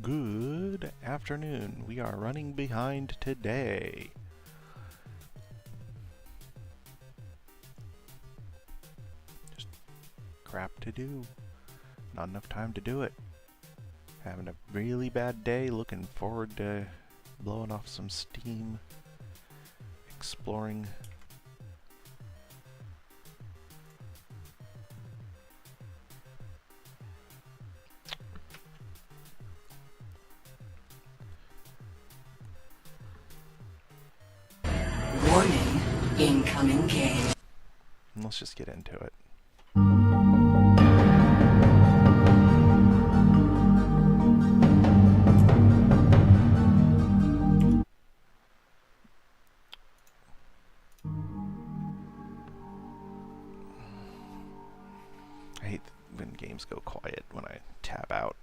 Good afternoon. We are running behind today. Just crap to do. Not enough time to do it. Having a really bad day. Looking forward to blowing off some steam. Exploring. Warning, incoming game. Let's just get into it. I hate when games go quiet when I tab out.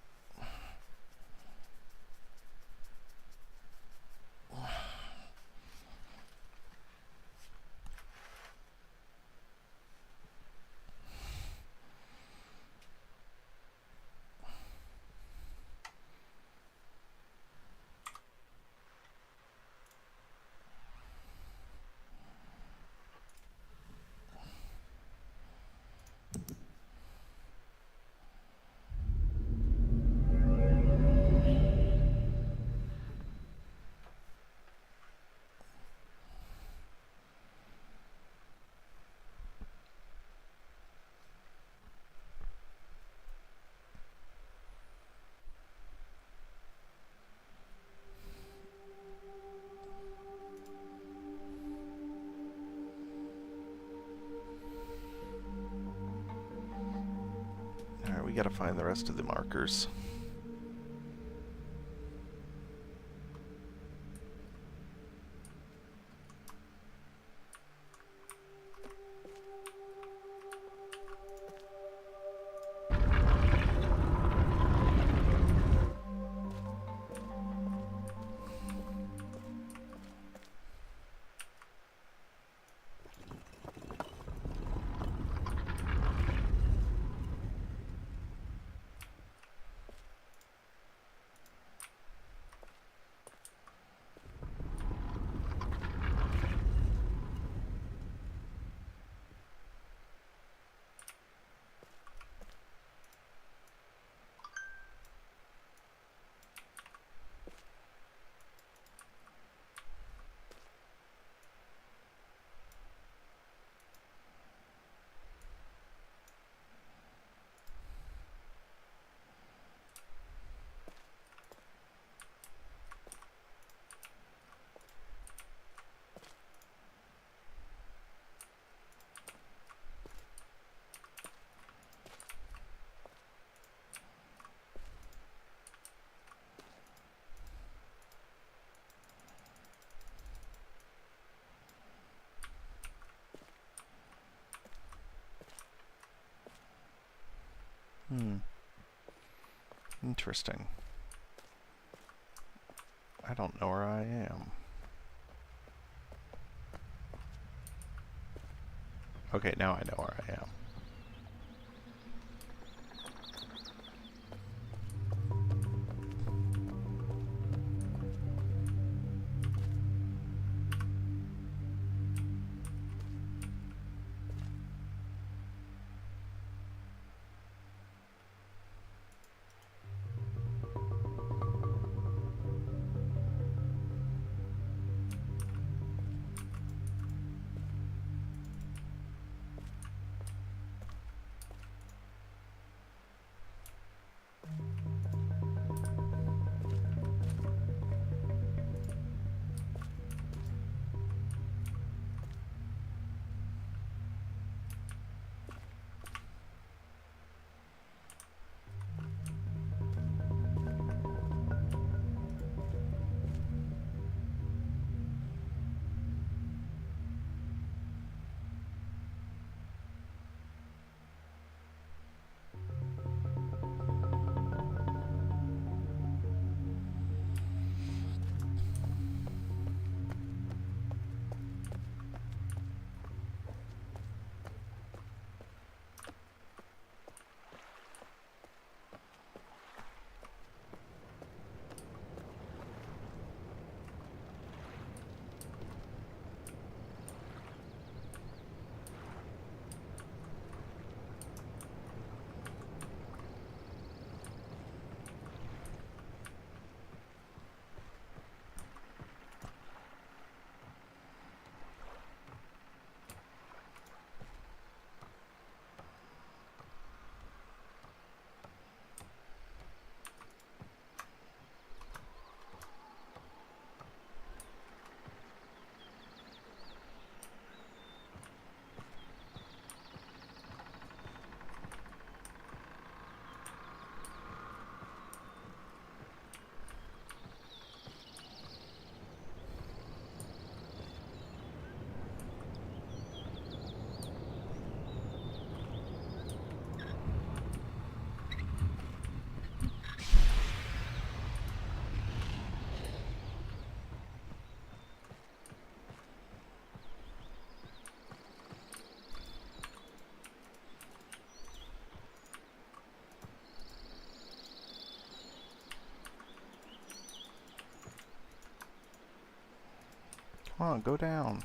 Alright, we gotta find the rest of the markers. Interesting. I don't know where I am. Okay, now I know where I am. on, go down.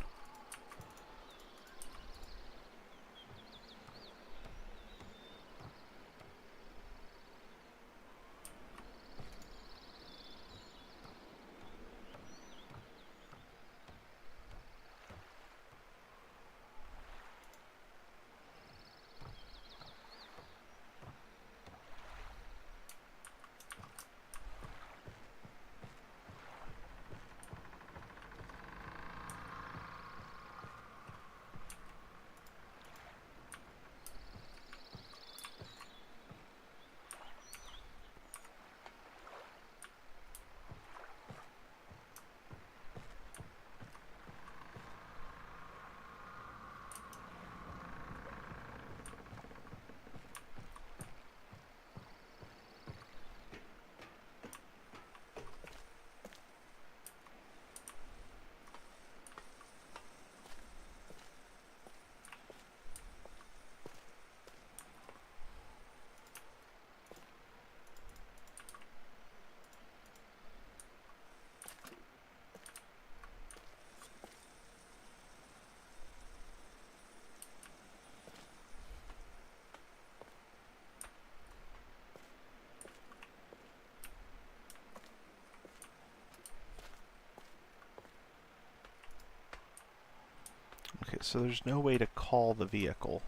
Okay, so there's no way to call the vehicle.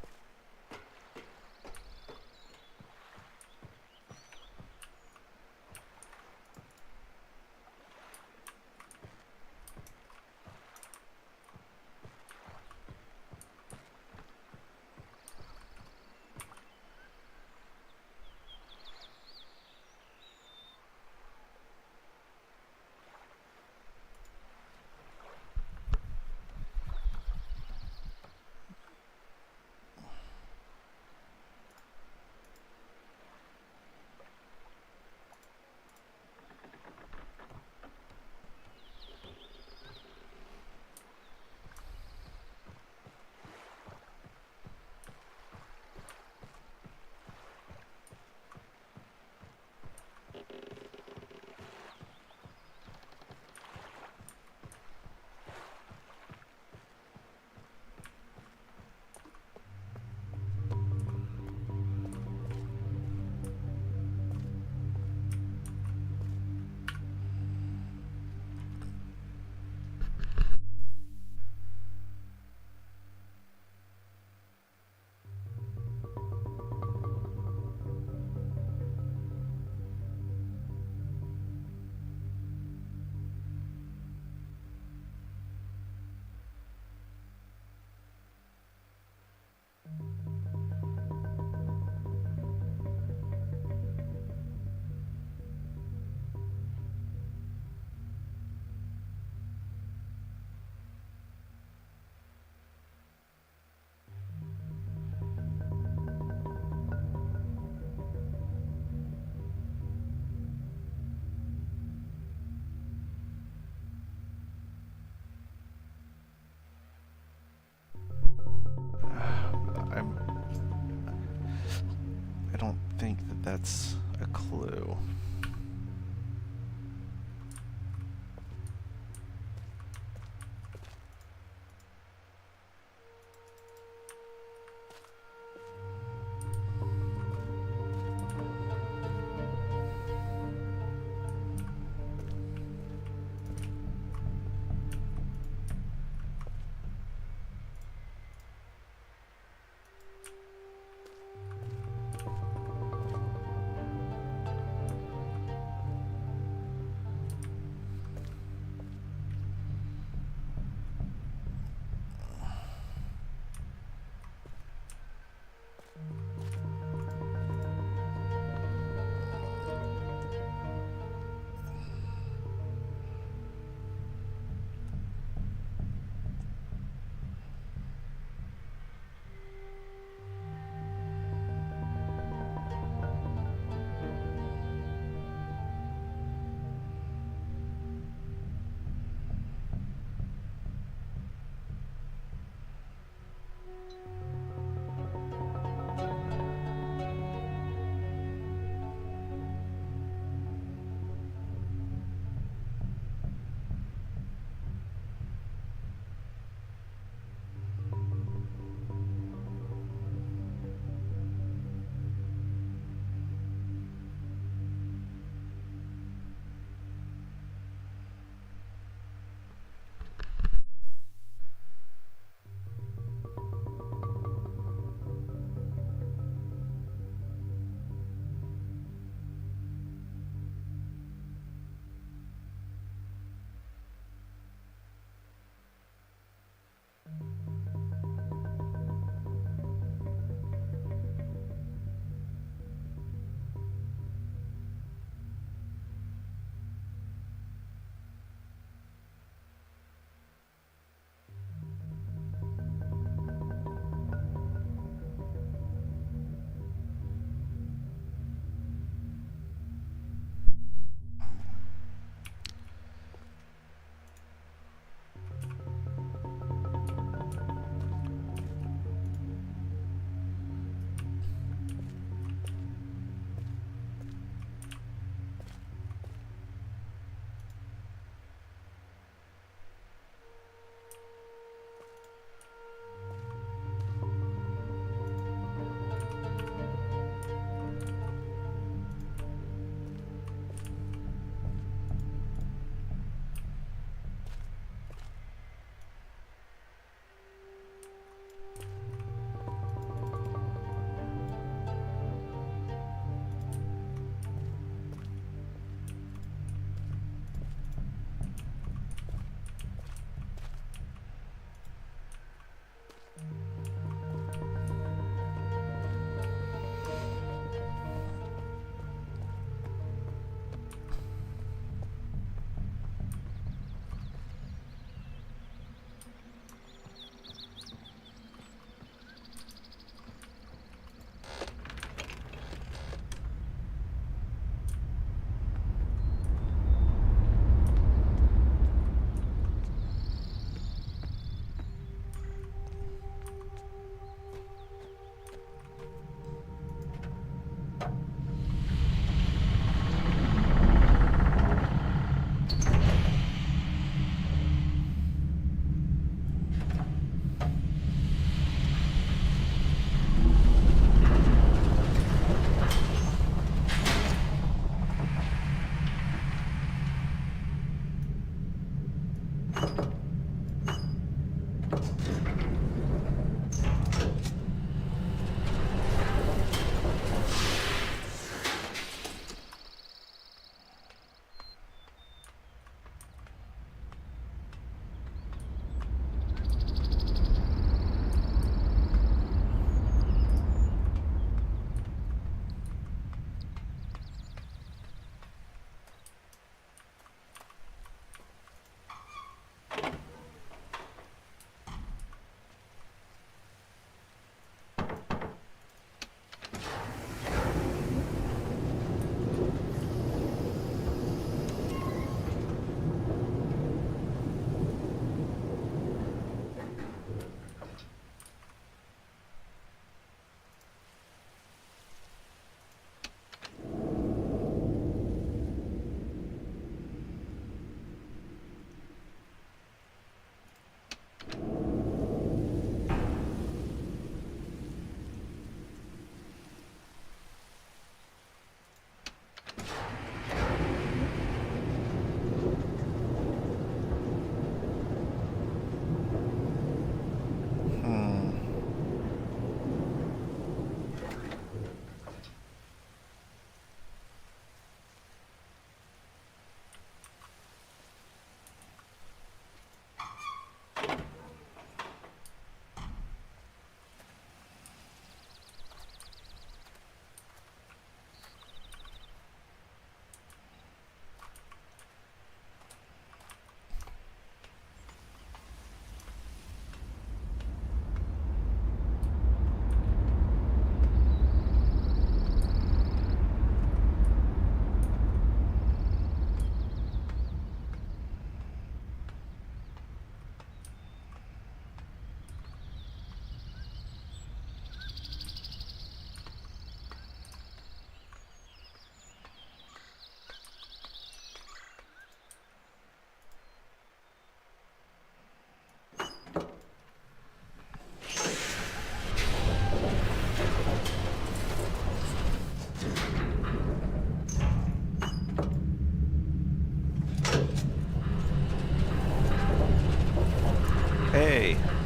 I don't think that that's a clue.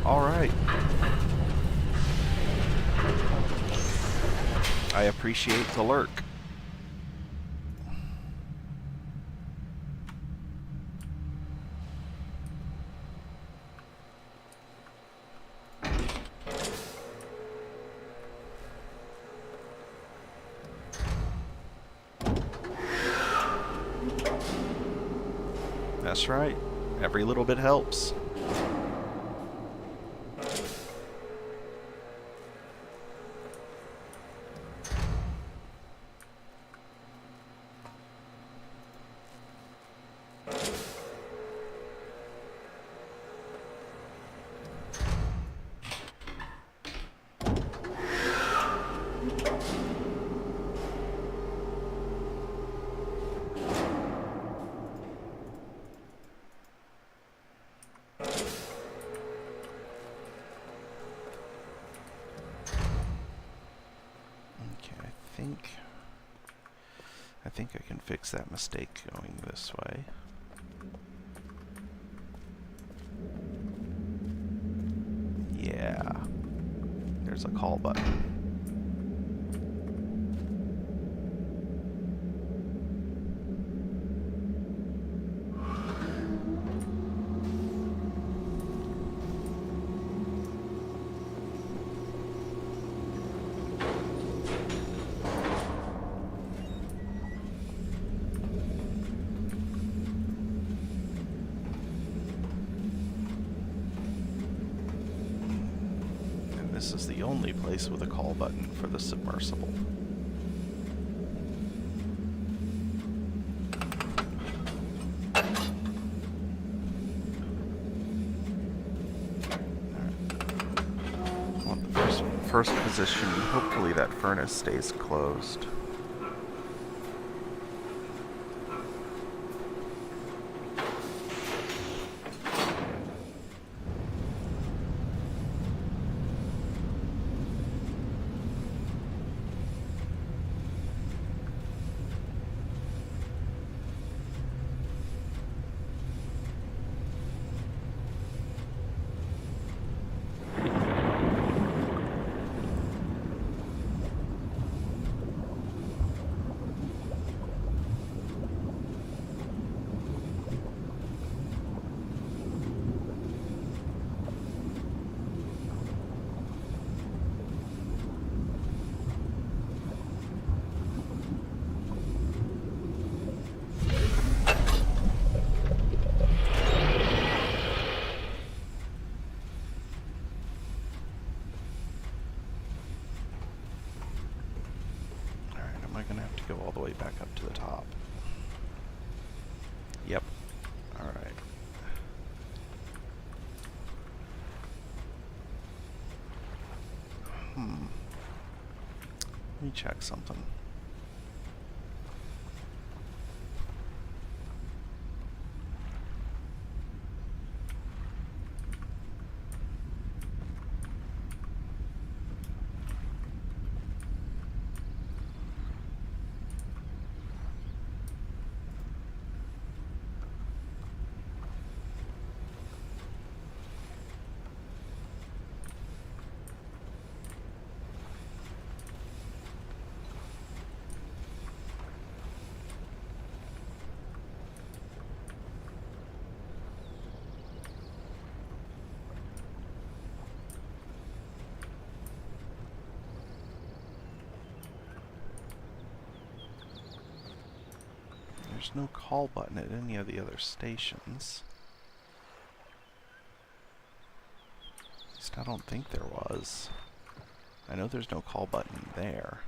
Alright. I appreciate the lurk. That's right. Every little bit helps. I think I can fix that mistake going this way. Yeah. There's a call button. This is the only place with a call button for the submersible. I want the first position. Hopefully that furnace stays closed. Go all the way back up to the top. Yep. Alright. Let me check something. There's no call button at any of the other stations. At least I don't think there was. I know there's no call button there.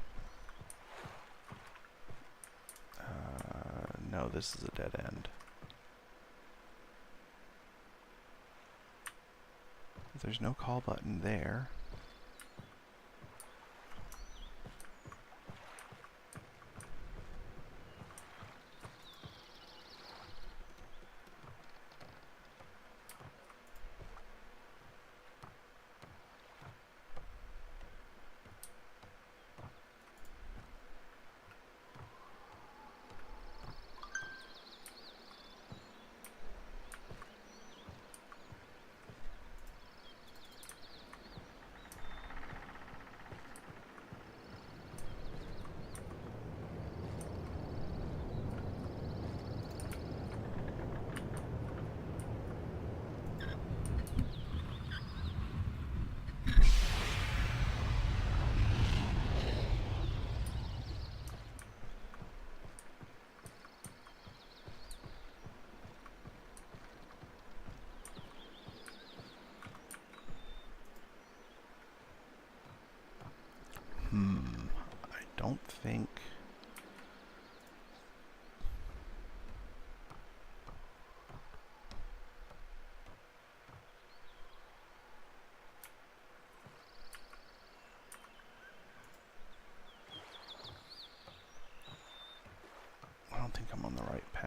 No, this is a dead end. There's no call button there.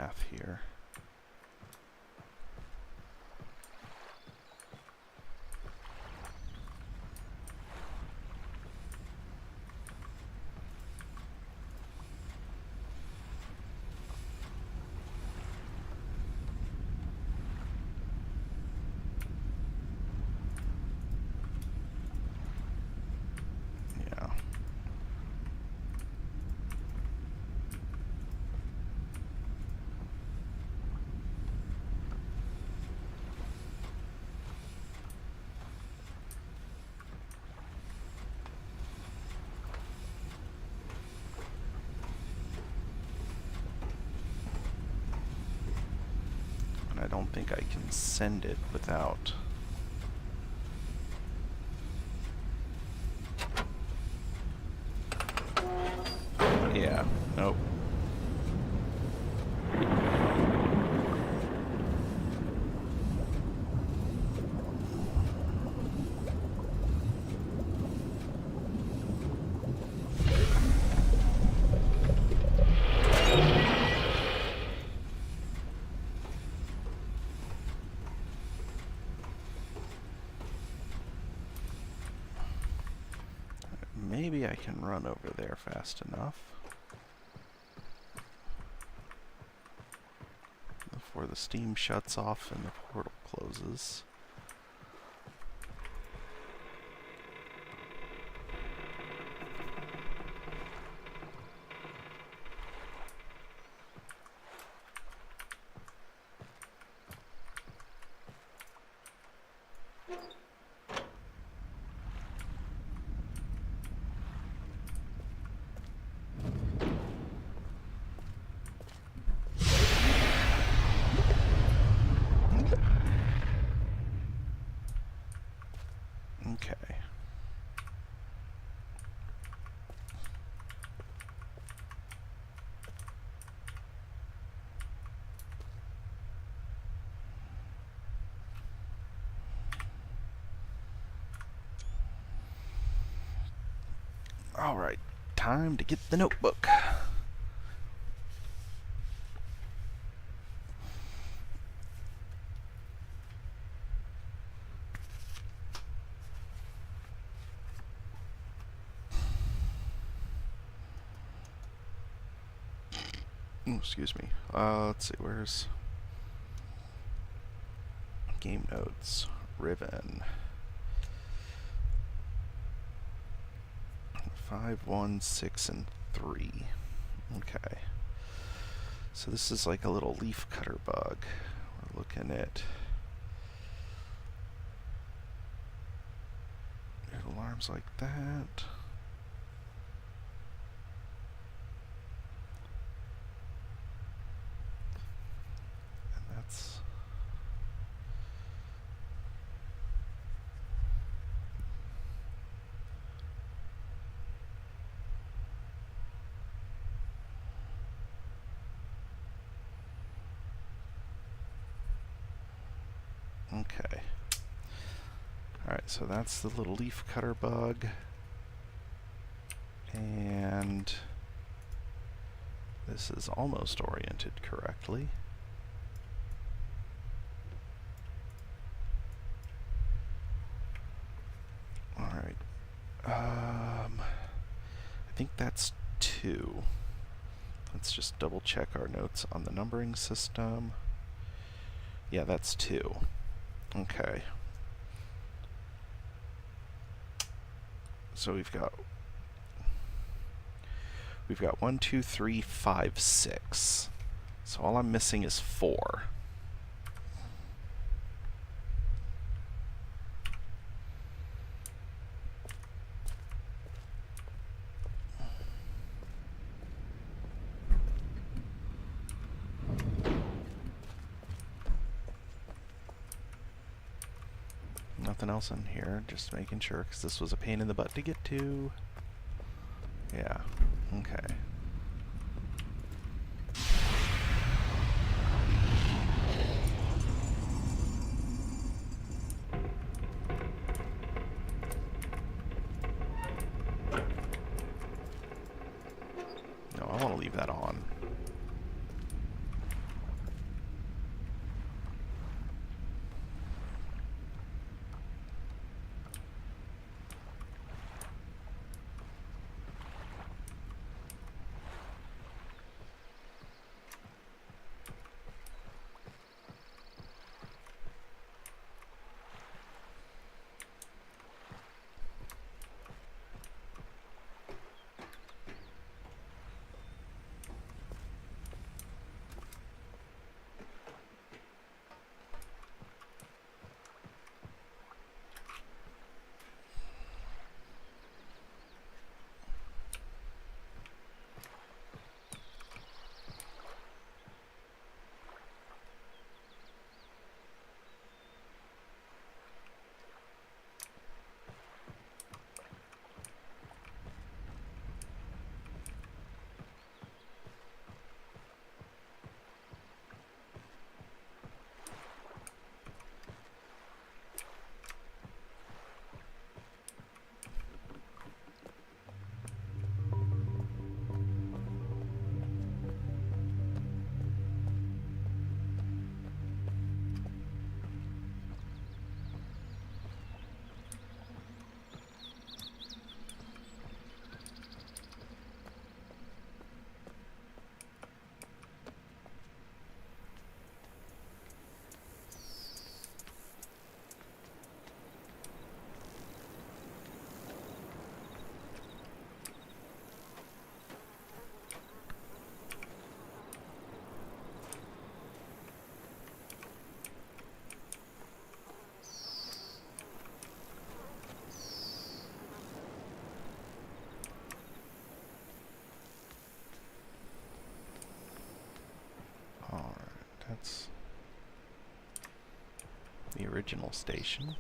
path here. Yeah. And I don't think I can send it without... Yeah, nope. Maybe I can run over there fast enough before the steam shuts off and the portal closes. Okay. All right, time to get the notebook. Ooh, excuse me. Let's see, where's game notes? Riven. 5, 1, 6, and 3. Okay. So this is like a little leaf cutter bug. We're looking at alarms like that. And that's... Okay. Alright, so that's the little leaf cutter bug. And this is almost oriented correctly. Alright. I think that's 2. Let's just double check our notes on the numbering system. Yeah, that's 2. Okay. So we've got 1, 2, 3, 5, 6. So all I'm missing is 4. Nothing else in here, just making sure, because this was a pain in the butt to get to. Yeah, okay. No, I want to leave that on. the original station.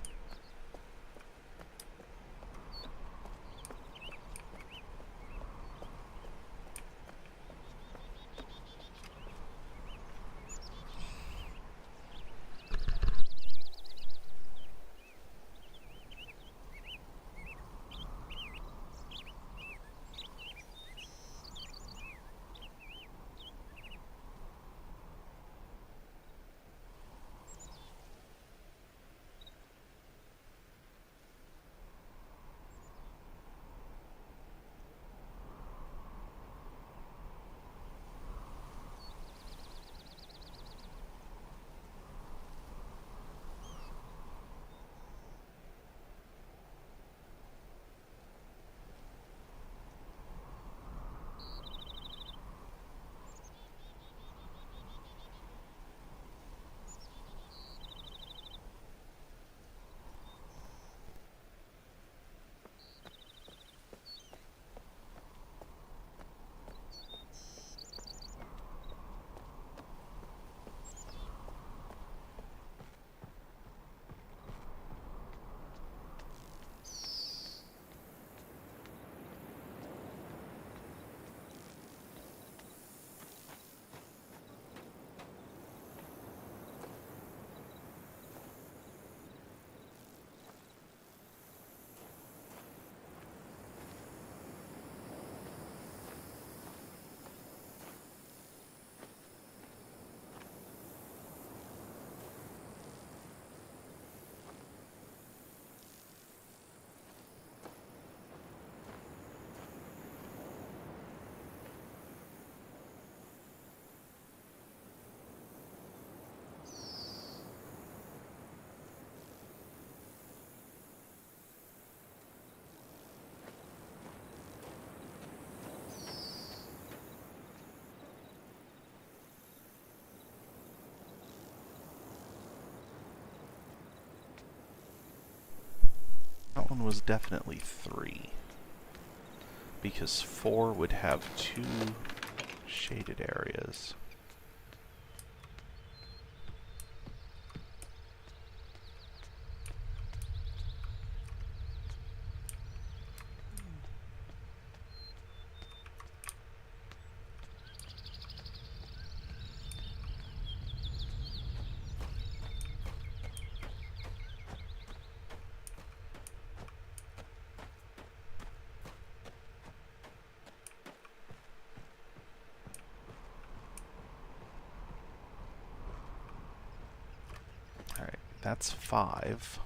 That one was definitely 3. Because 4 would have 2 shaded areas. Alright, that's 5.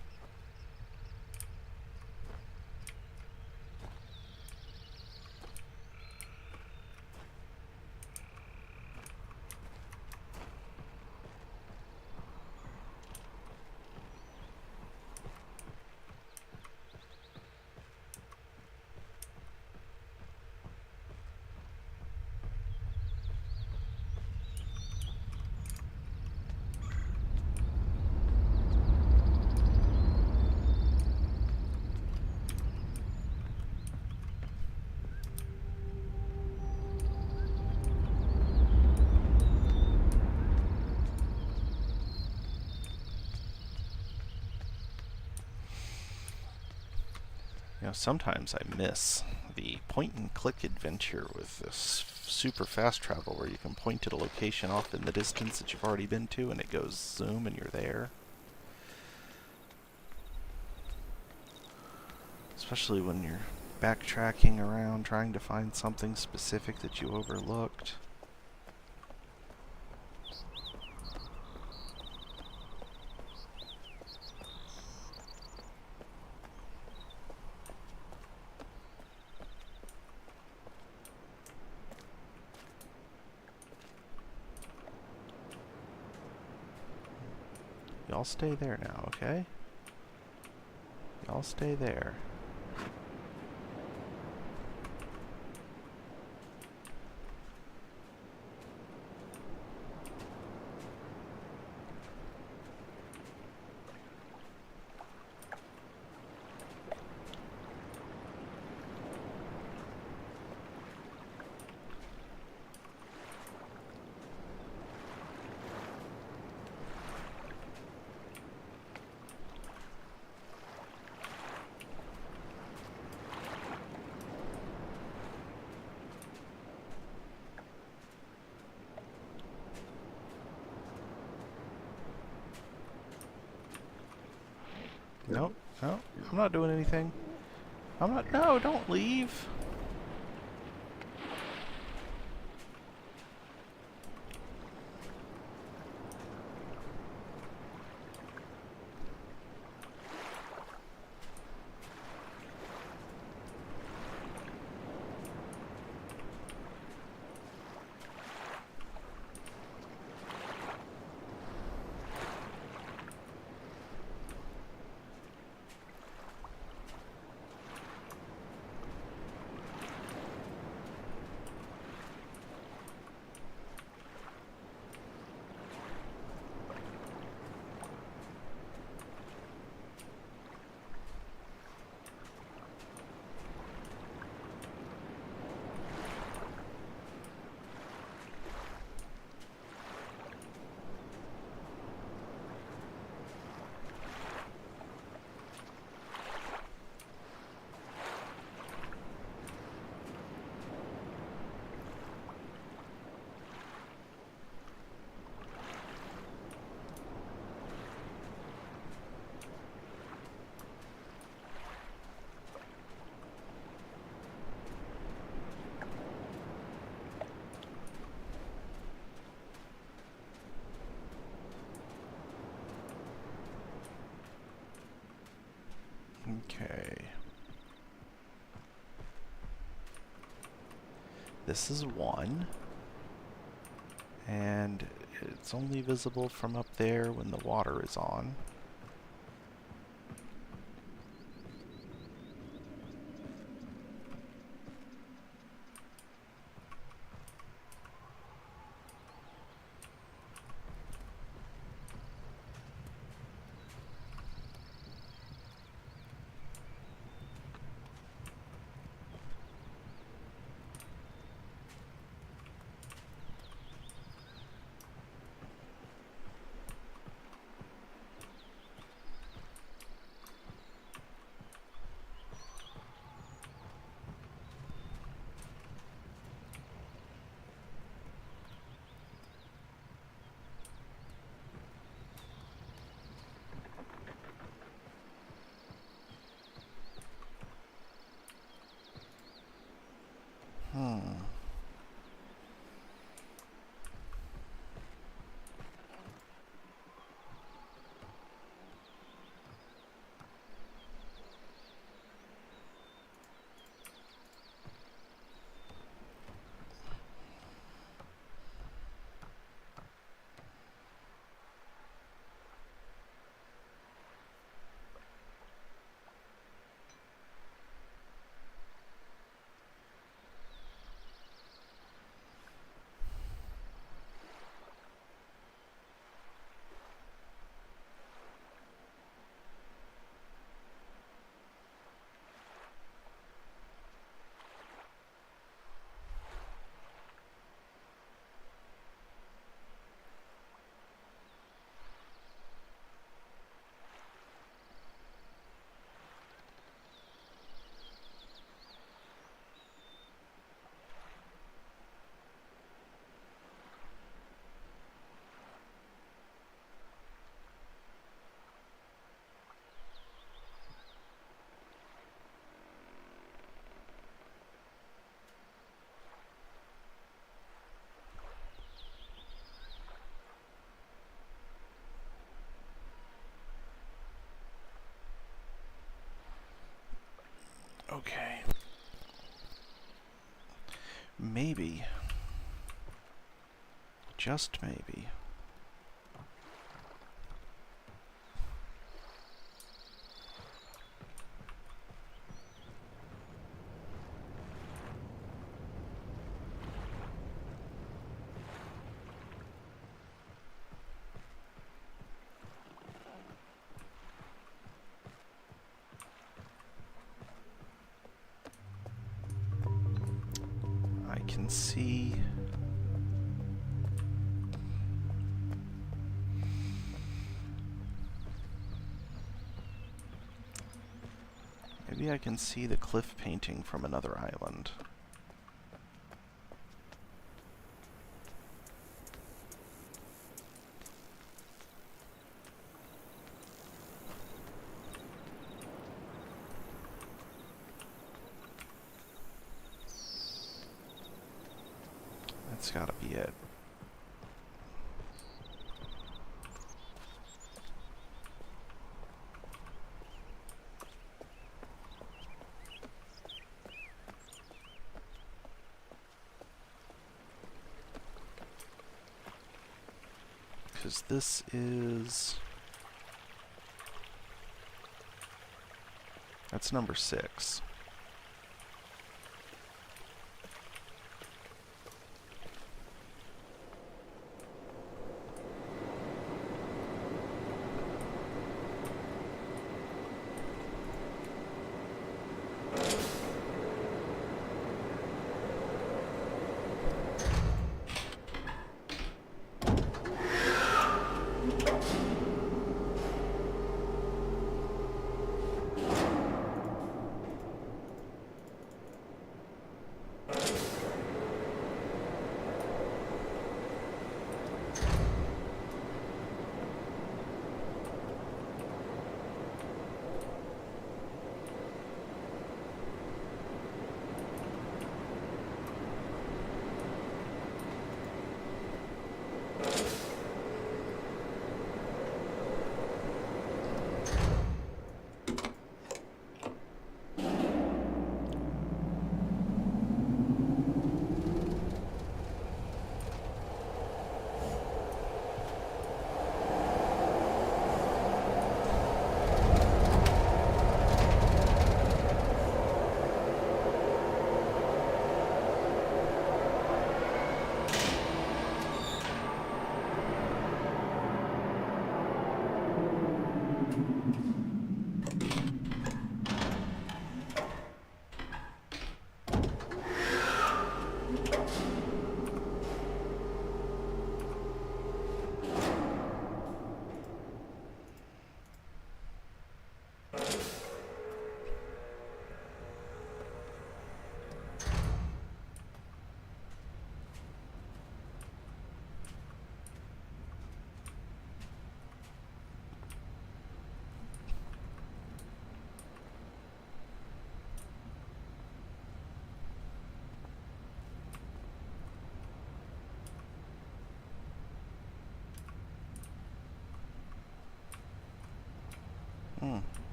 You know, sometimes I miss the point-and-click adventure with this super fast travel where you can point at a location off in the distance that you've already been to and it goes zoom and you're there. Especially when you're backtracking around trying to find something specific that you overlooked. Y'all stay there now, okay? Y'all stay there. Nope. No, I'm not doing anything. I'm not. No, don't leave. Okay. This is one. And it's only visible from up there when the water is on. Hmm. Okay. Maybe. Just maybe. I can see... Maybe I can see the cliff painting from another island. That's gotta be it. Because this is... That's number 6.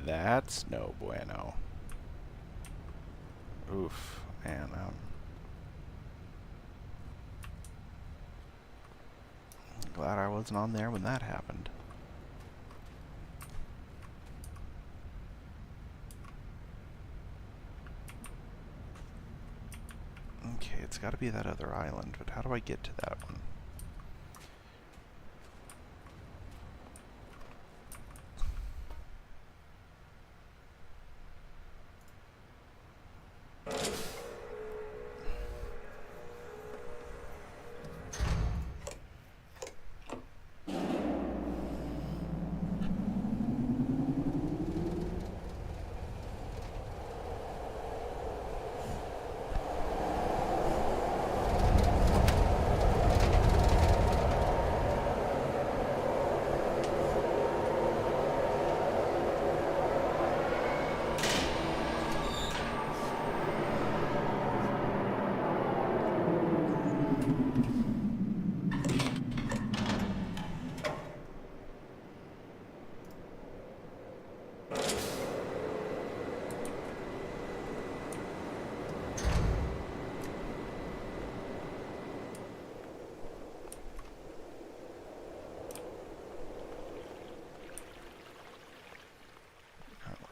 That's no bueno. Oof, man. Glad I wasn't on there when that happened. Okay, it's got to be that other island, but how do I get to that one?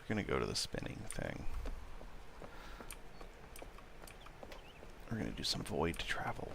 We're going to go to the spinning thing. We're going to do some void travel.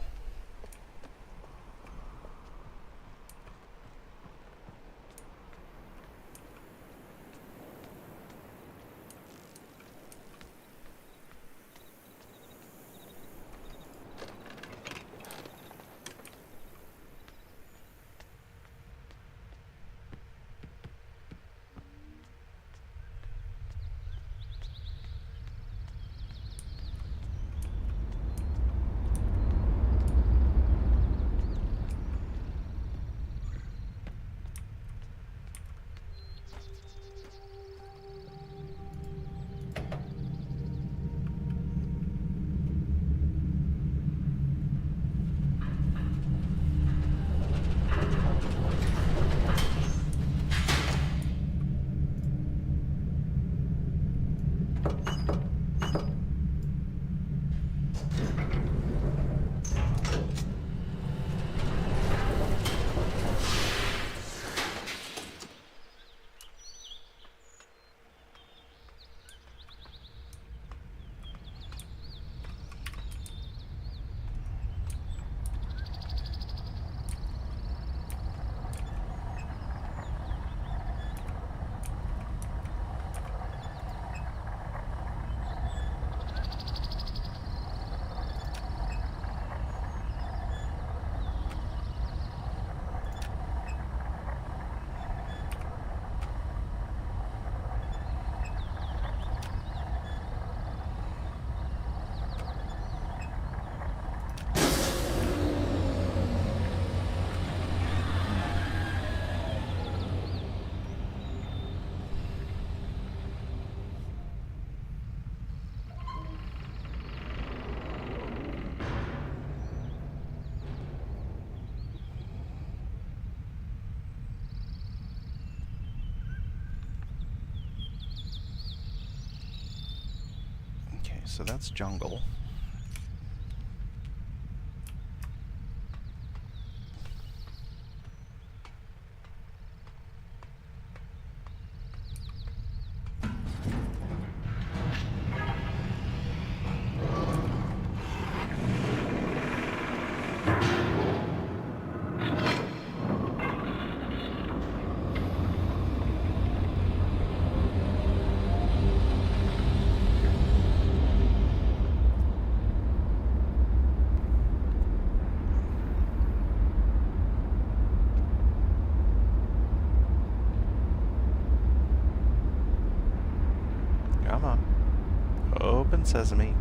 So that's jungle. Come on. Open sesame.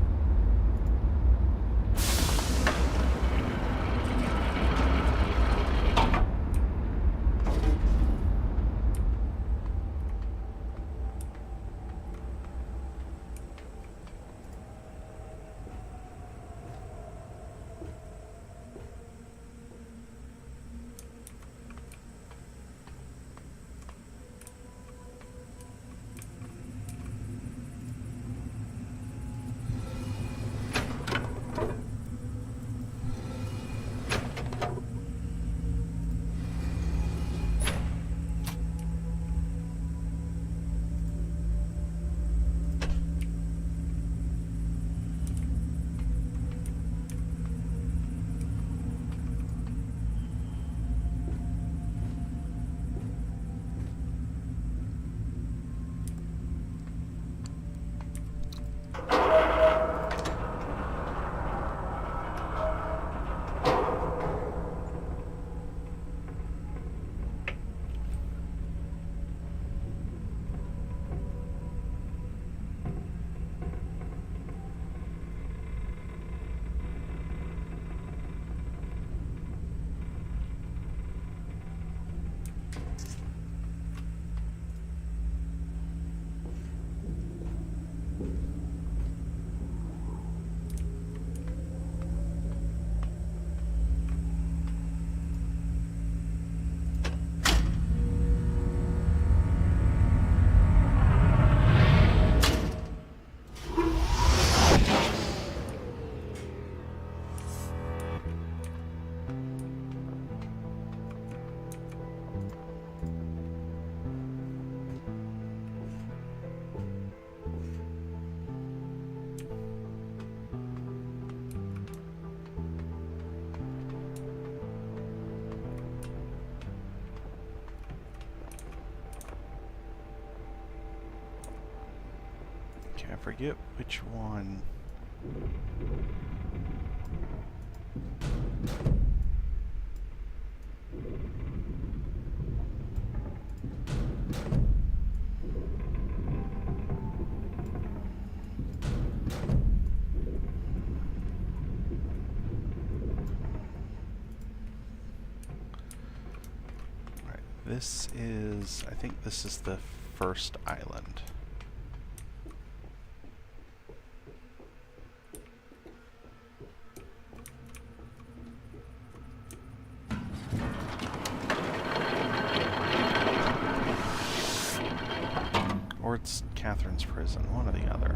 Okay, I forget which one. Right, this is, I think this is the first island. Or it's Catherine's prison, one or the other.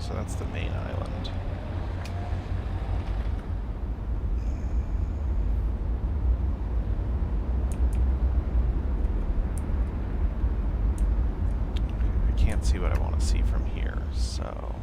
So that's the main island. I can't see what I want to see from here, so...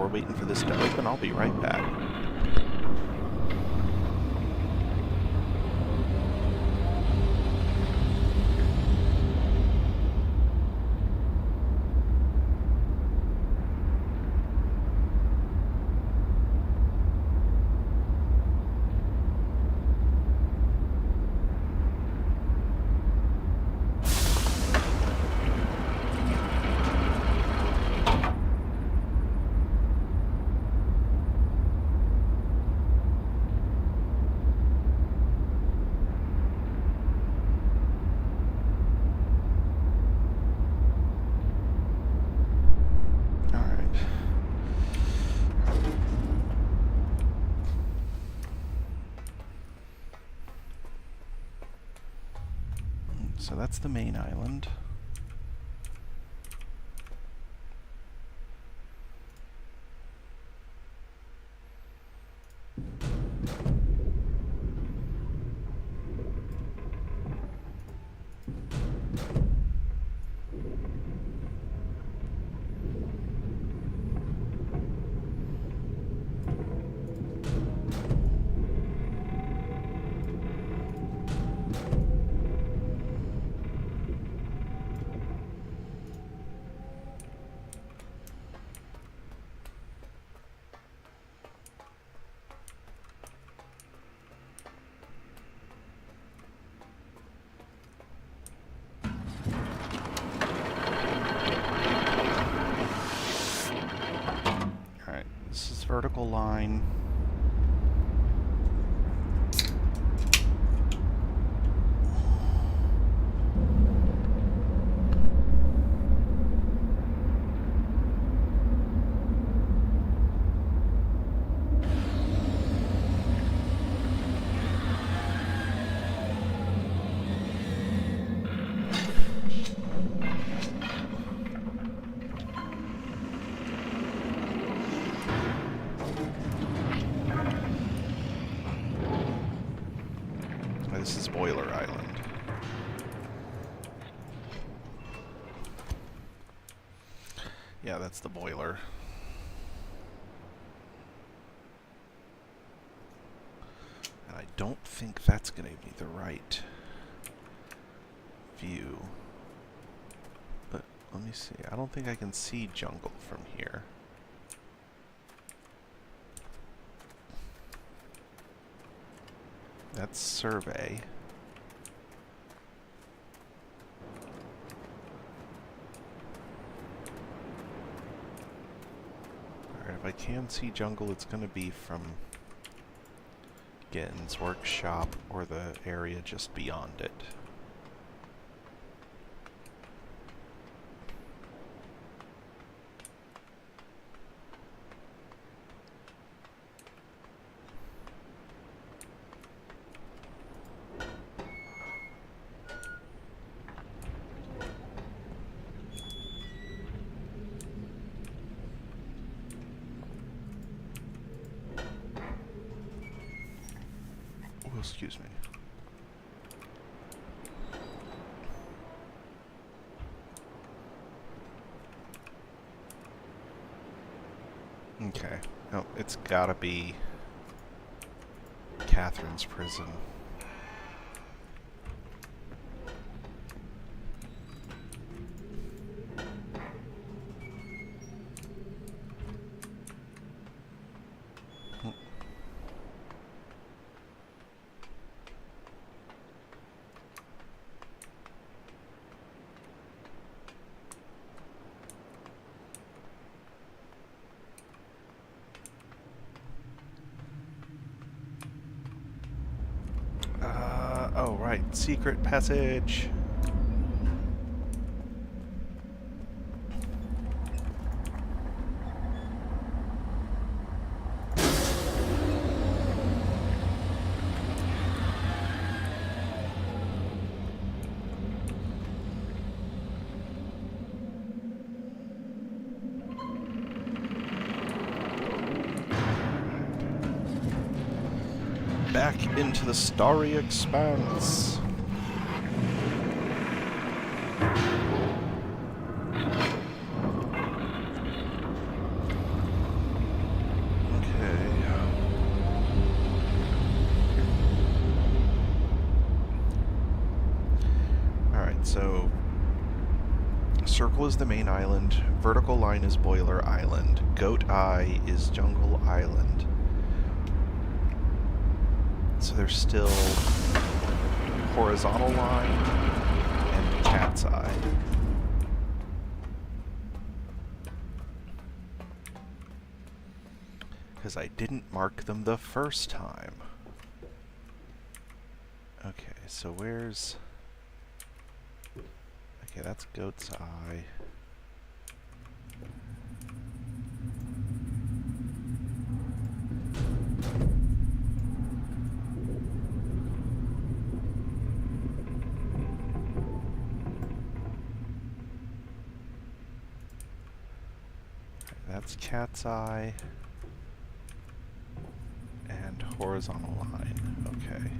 we're waiting for this to open, I'll be right back. So that's the main island. Vertical line. This is Boiler Island. Yeah, that's the boiler. And I don't think that's going to be the right view. But let me see. I don't think I can see jungle from here. That's survey. Alright, if I can see jungle, it's going to be from Ginn's workshop or the area just beyond it. Excuse me. Okay. Oh, it's gotta be Catherine's prison. Oh, right. Secret passage. Back into the starry expanse. Circle is the main island. Vertical line is Boiler Island. Goat Eye is Jungle Island. So there's still horizontal line and Cat's Eye. Because I didn't mark them the first time. Okay, so where's... Okay, that's Goat's Eye. That's Cat's Eye. And horizontal line. Okay.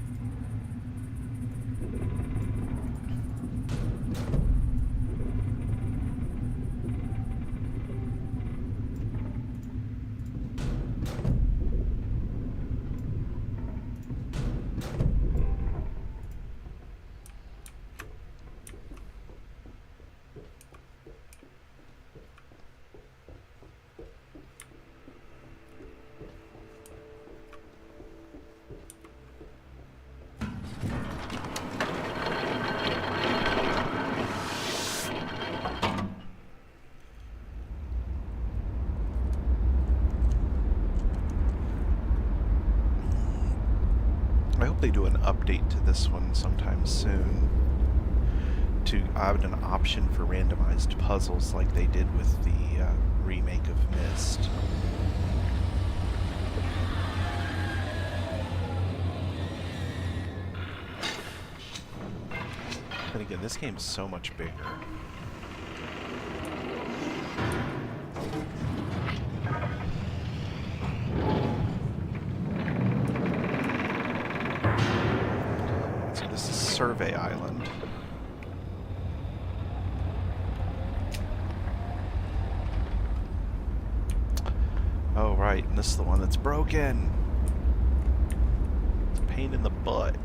I hope they do an update to this one sometime soon to add an option for randomized puzzles like they did with the remake of Myst. Then again, this game's so much bigger. So this is Survey Island. Oh right, and this is the one that's broken. It's a pain in the butt.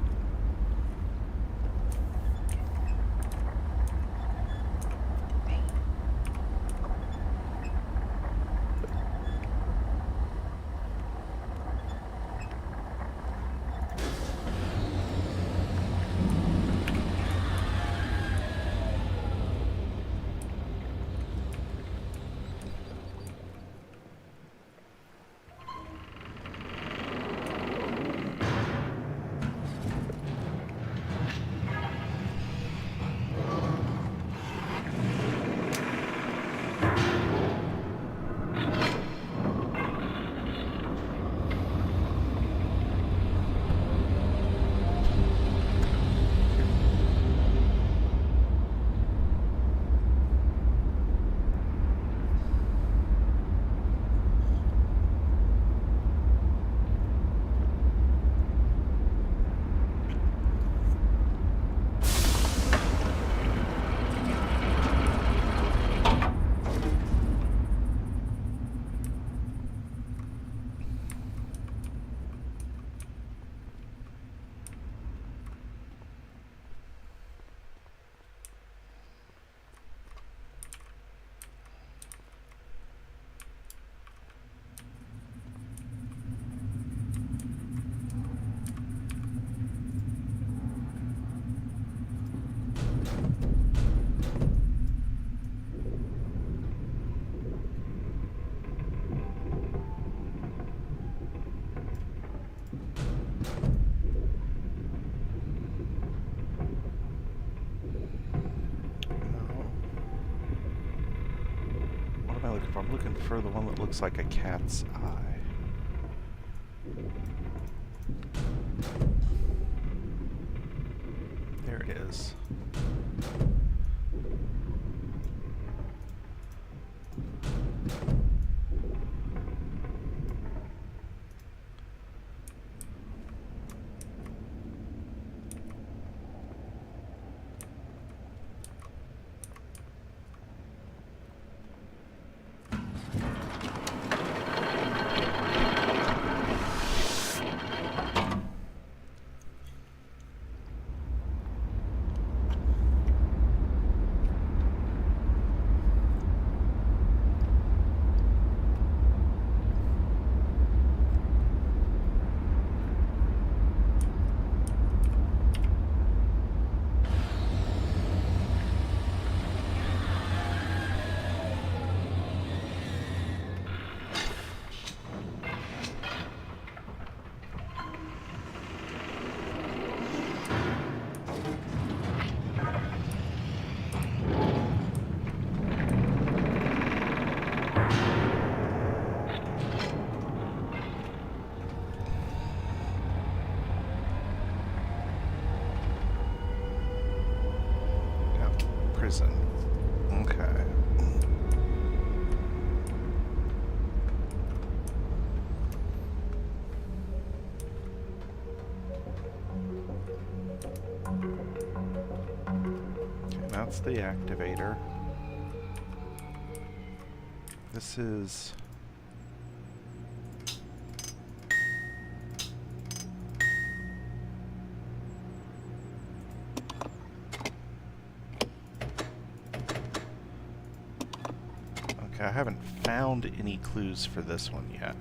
I'm looking for the one that looks like a cat's eye. There it is. That's the activator. This is... Okay, I haven't found any clues for this one yet.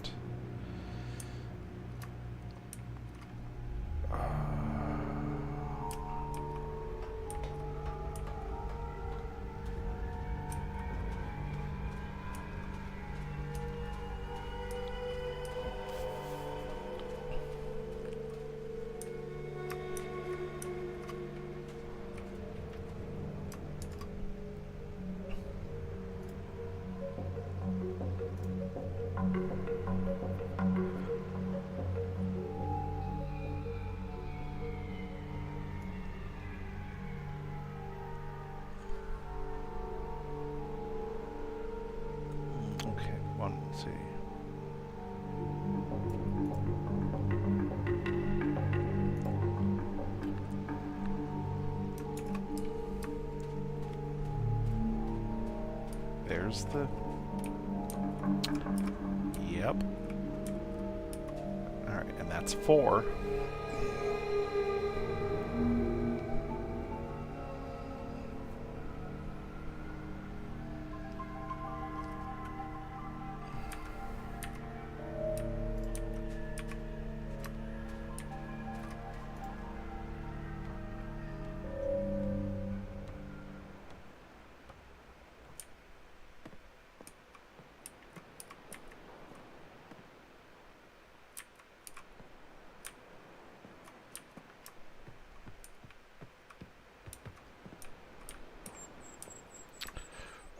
Okay, let's see. There's the... Yep. Alright, and that's 4.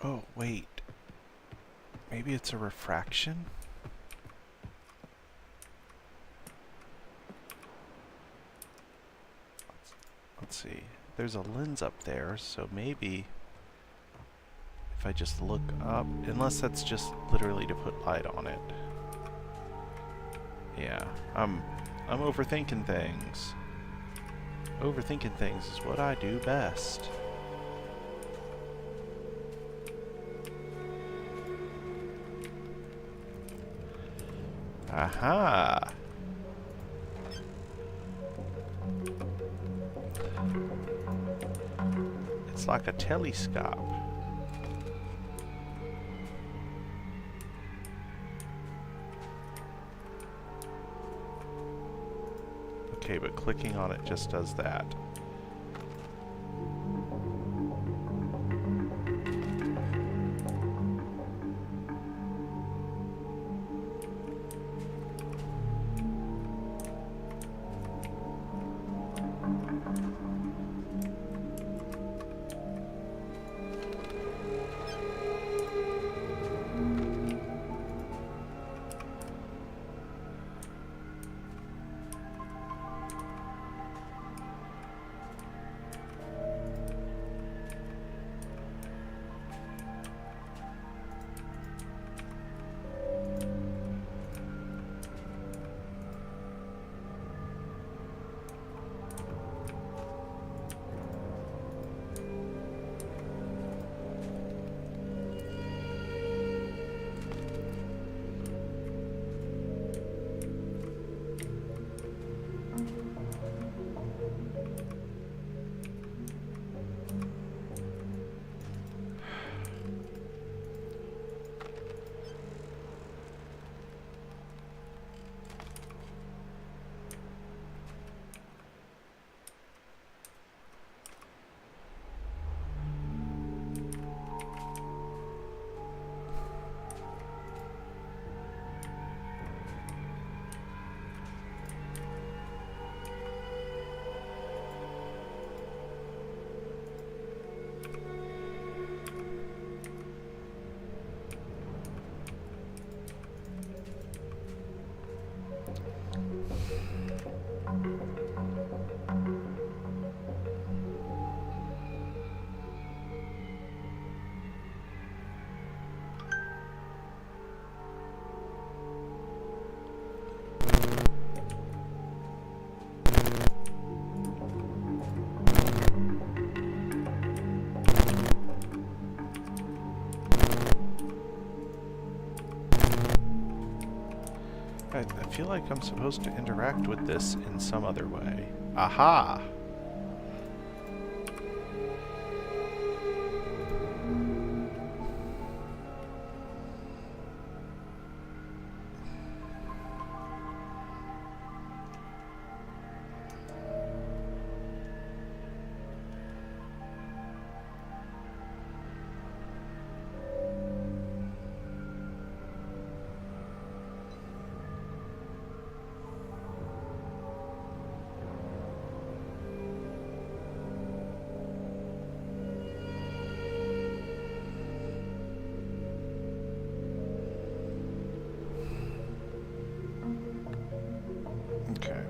Oh, wait. Maybe it's a refraction? Let's see. There's a lens up there, so maybe if I just look up, unless that's just literally to put light on it. Yeah, I'm overthinking things. Overthinking things is what I do best. Aha! It's like a telescope. Okay, but clicking on it just does that. I feel like I'm supposed to interact with this in some other way. Aha! Okay.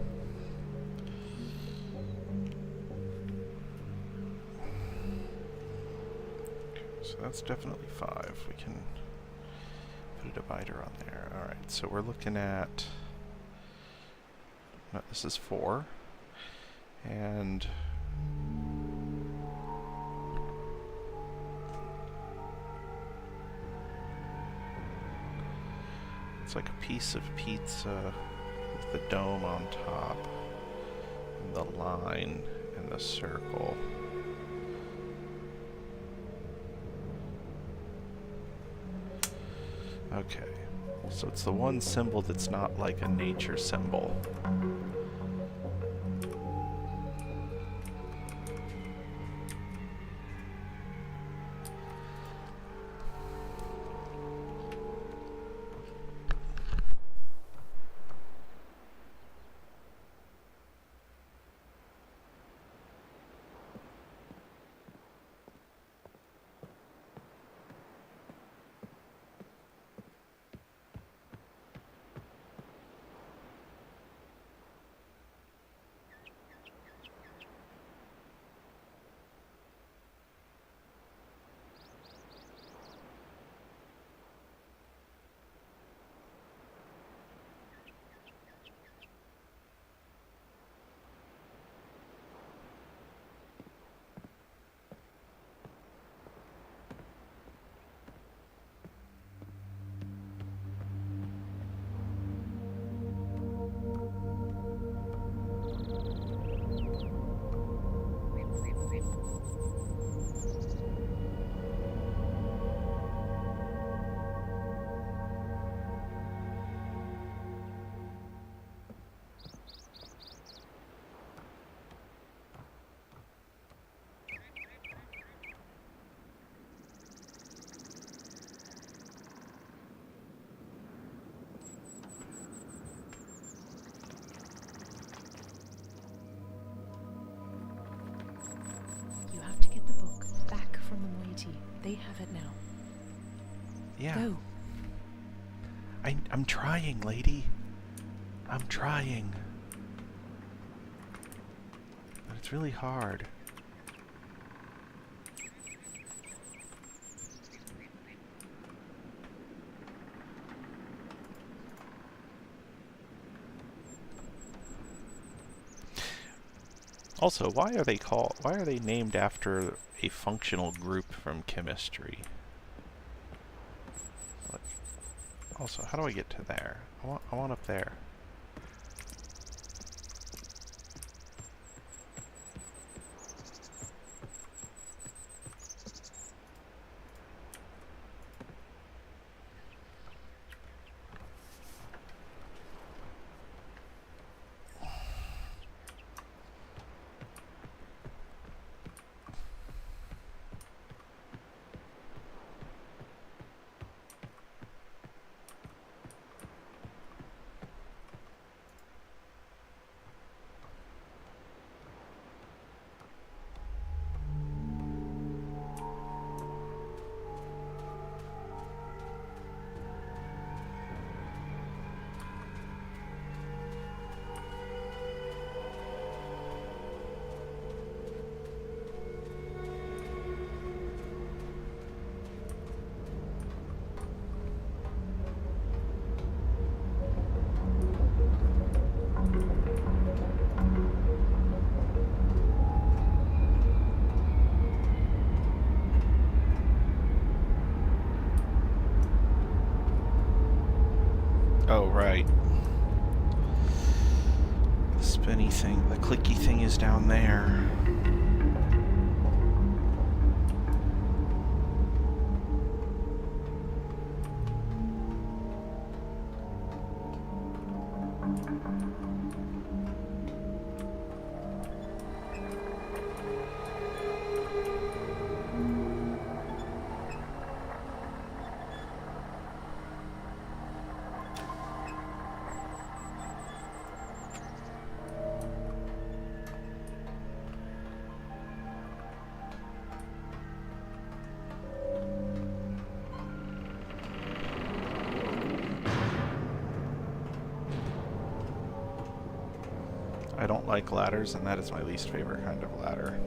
So that's definitely 5. We can put a divider on there. Alright, so we're looking at... No, this is 4. And... it's like a piece of pizza with the dome on top, and the line, and the circle. Okay, so it's the one symbol that's not like a nature symbol. You have to get the book back from the moiety. They have it now. Yeah. Go. I'm trying, lady. I'm trying. But it's really hard. Also, why are they named after a functional group from chemistry? Like, also, how do I get to there? I want up there. Oh, right. anything, the clicky thing is down there. I don't like ladders, and that is my least favorite kind of ladder.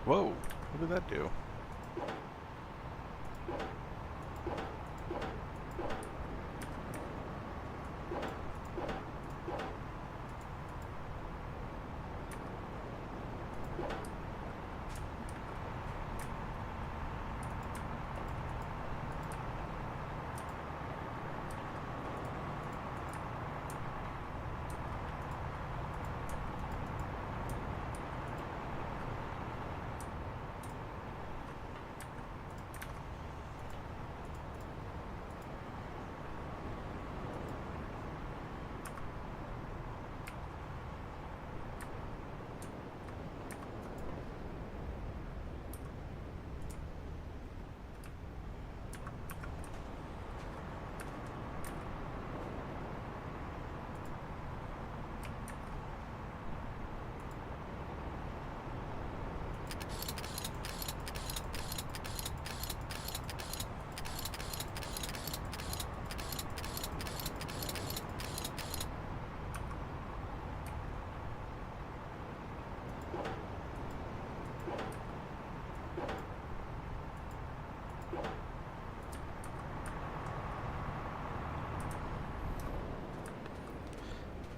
Whoa, what did that do?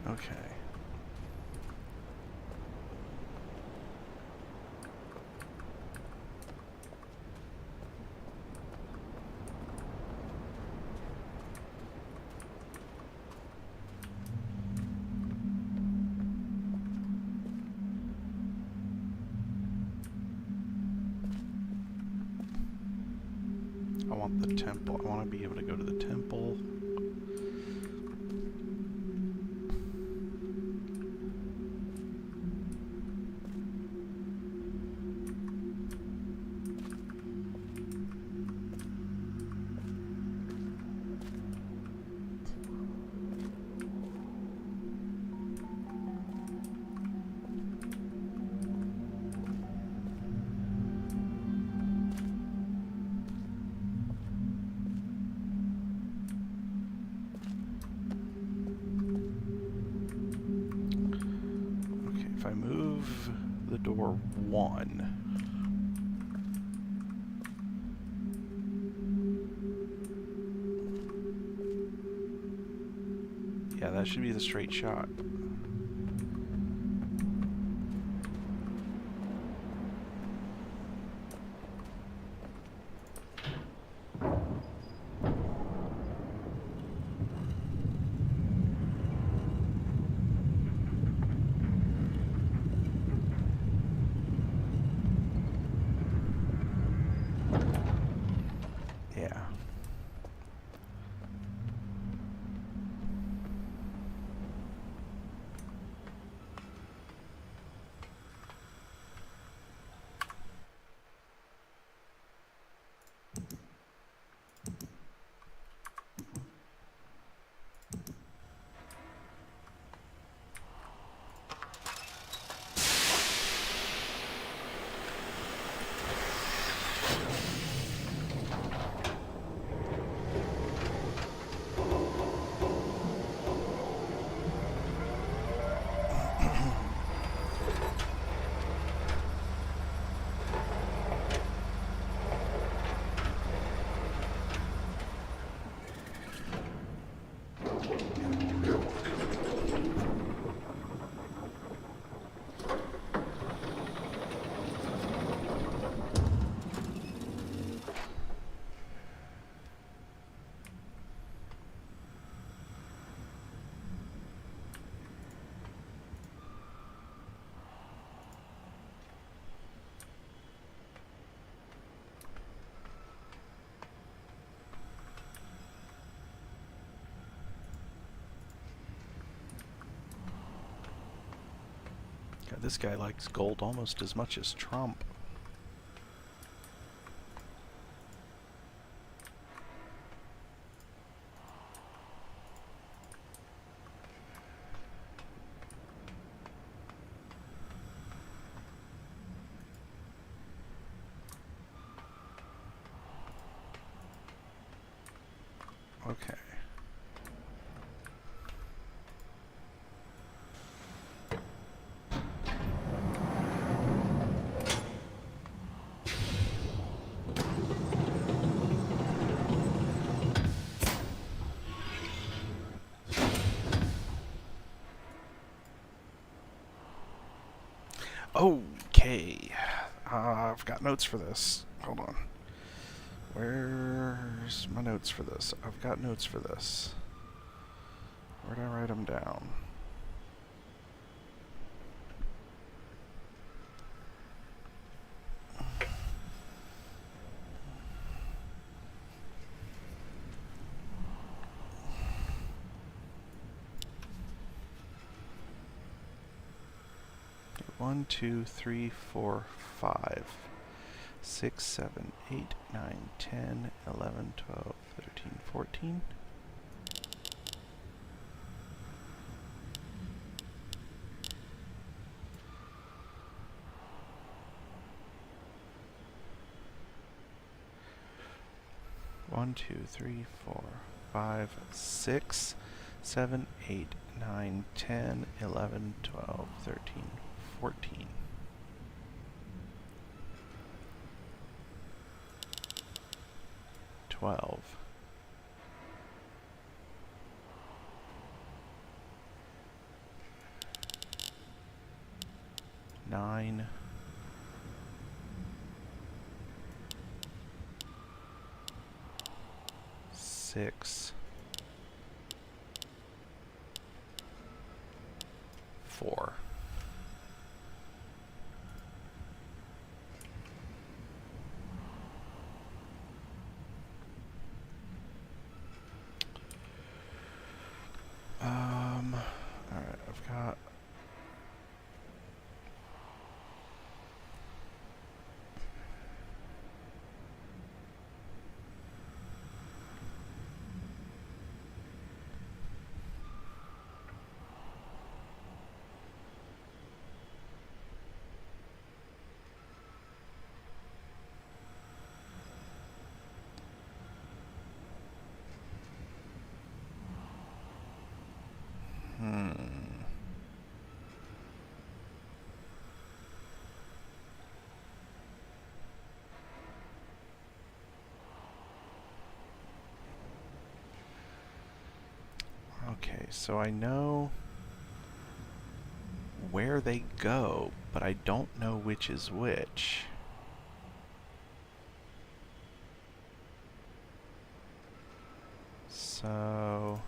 Okay. I want the temple. I want to be able to go to the temple. If I move the door one, yeah, that should be the straight shot. Yeah. God, this guy likes gold almost as much as Trump. Okay. Okay. I've got notes for this. Hold on. Where's my notes for this? I've got notes for this. Where'd I write them down? One, 2, 3, 4, 5, 6, 7, 8, 9, 10, 11, 12, 13, 14. One, 2, 3, 4, 5, 6, 7, 8, 9, 10, 11, 12, 13, 14. Twelve. 9. 6. 4. Alright, I've got Okay, so I know where they go, but I don't know which is which. So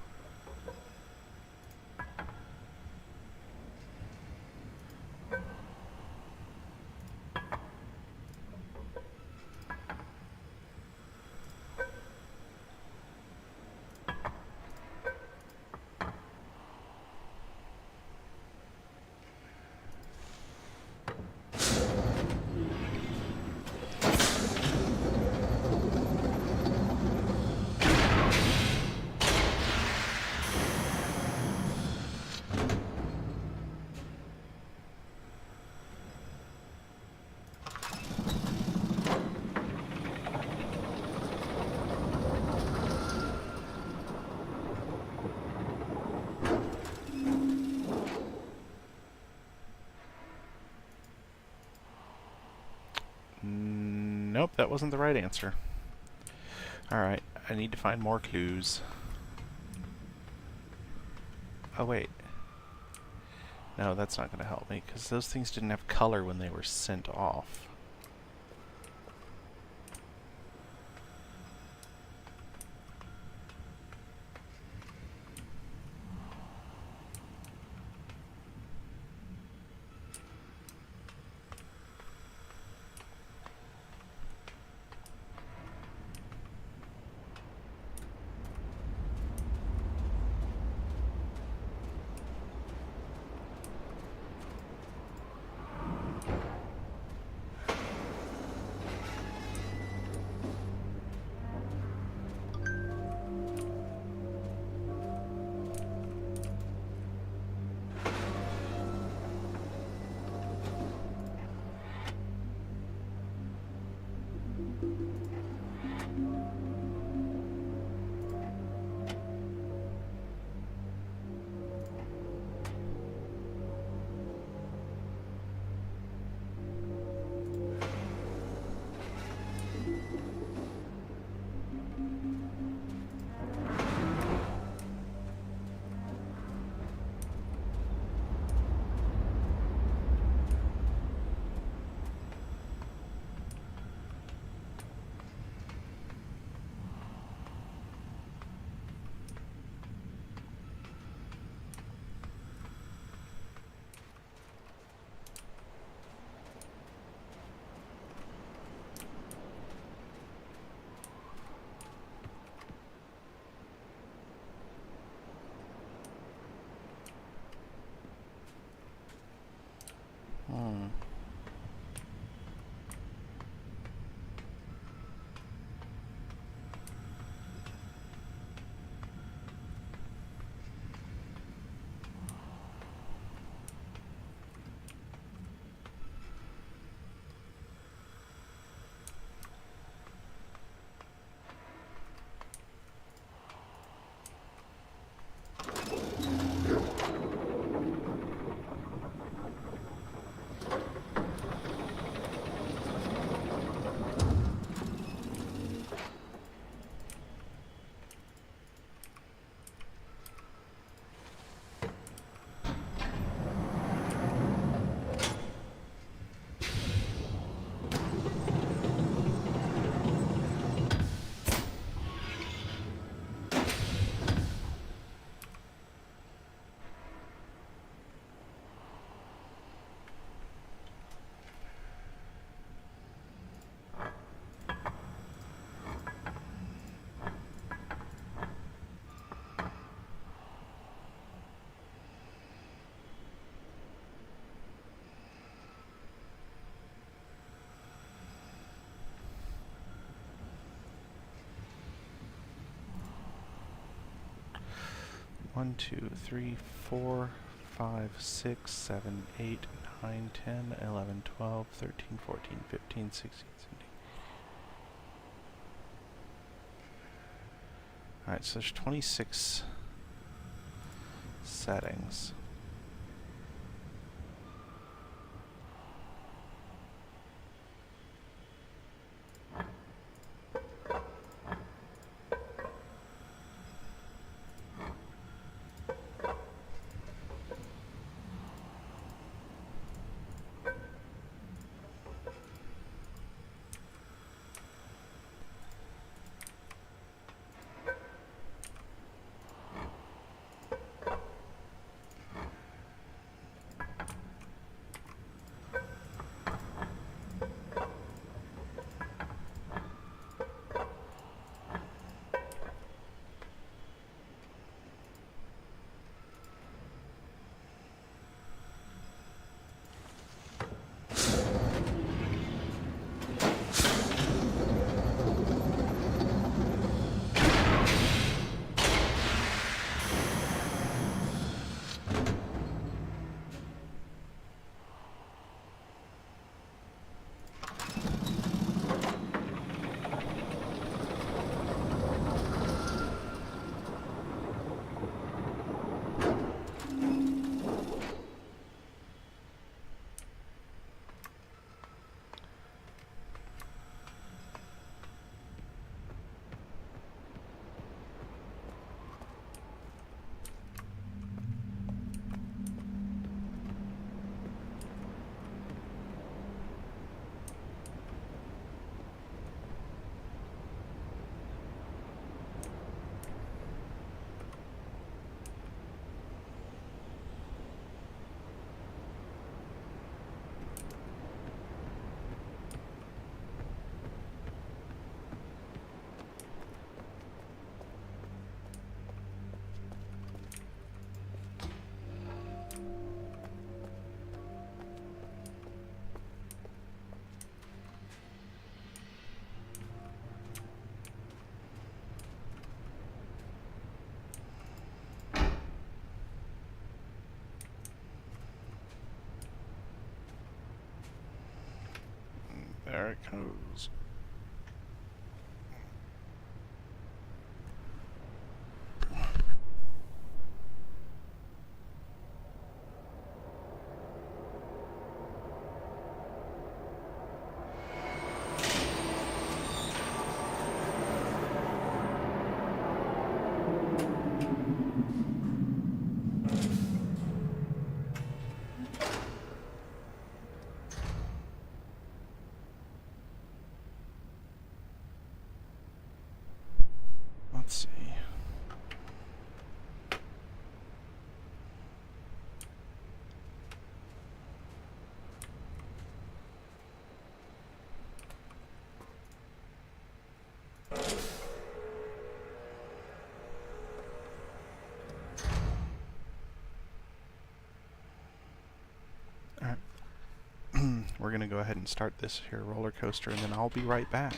nope, that wasn't the right answer. Alright, I need to find more clues. Oh wait. No, that's not going to help me, because those things didn't have color when they were sent off. Hmm. One, two, three, 4, 5, 6, 7, 8, 9, 10, 11, 12, 13, 14, 15, 16, 17. Alright, so there's 26 settings. There it goes. we're gonna go ahead and start this here roller coaster, and then I'll be right back.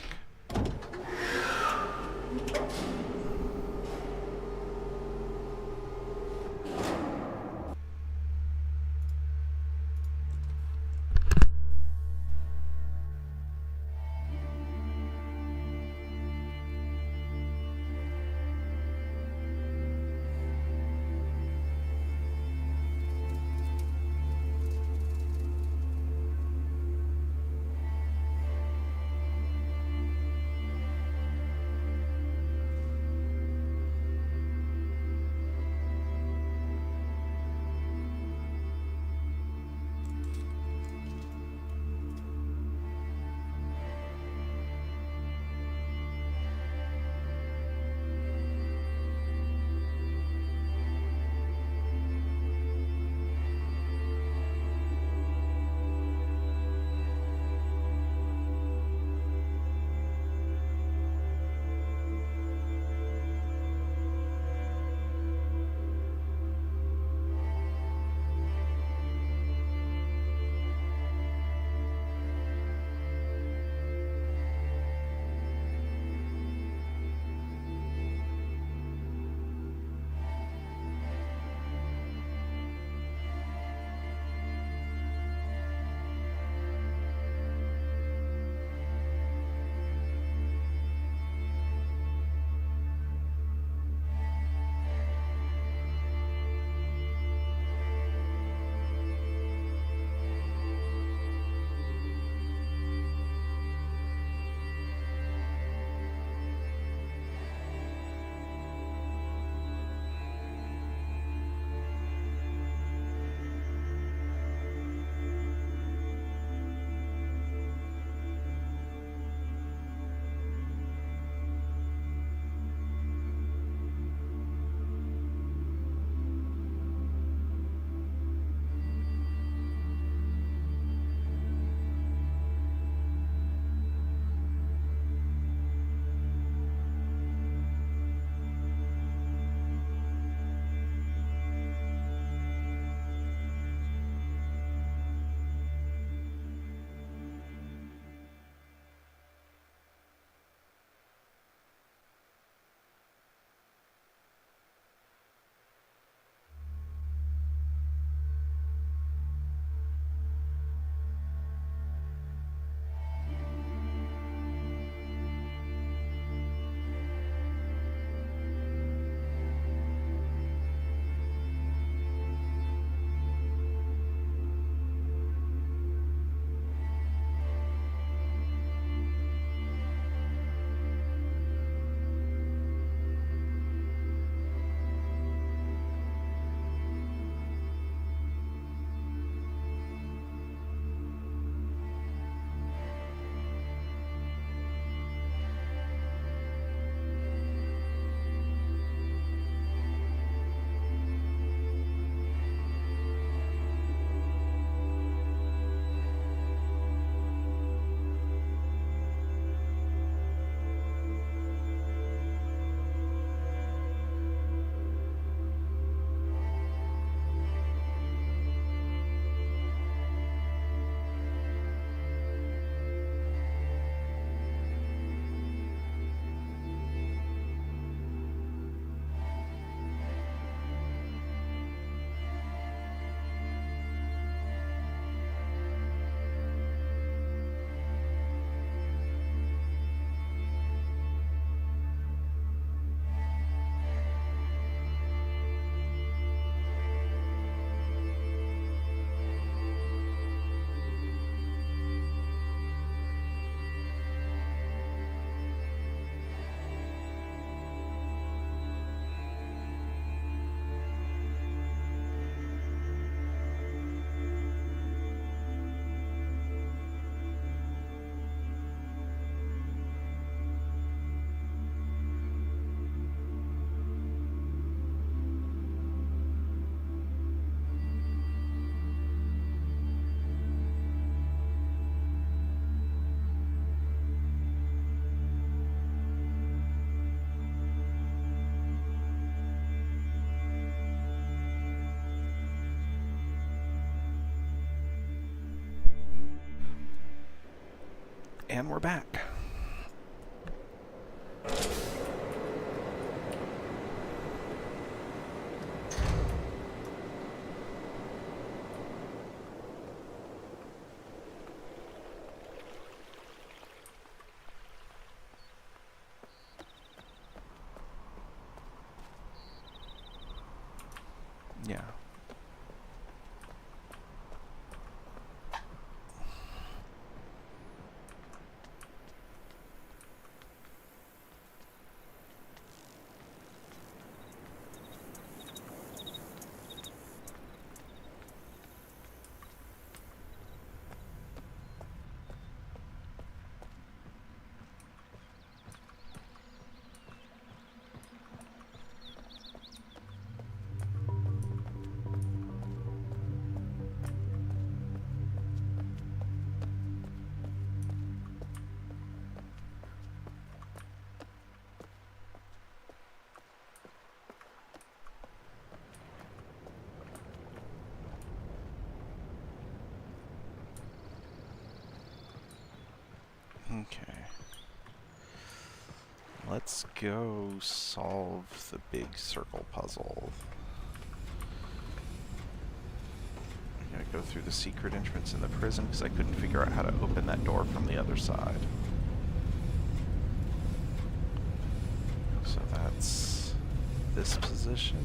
And we're back. Yeah. Okay. Let's go solve the big circle puzzle. I gotta go through the secret entrance in the prison because I couldn't figure out how to open that door from the other side. So that's this position.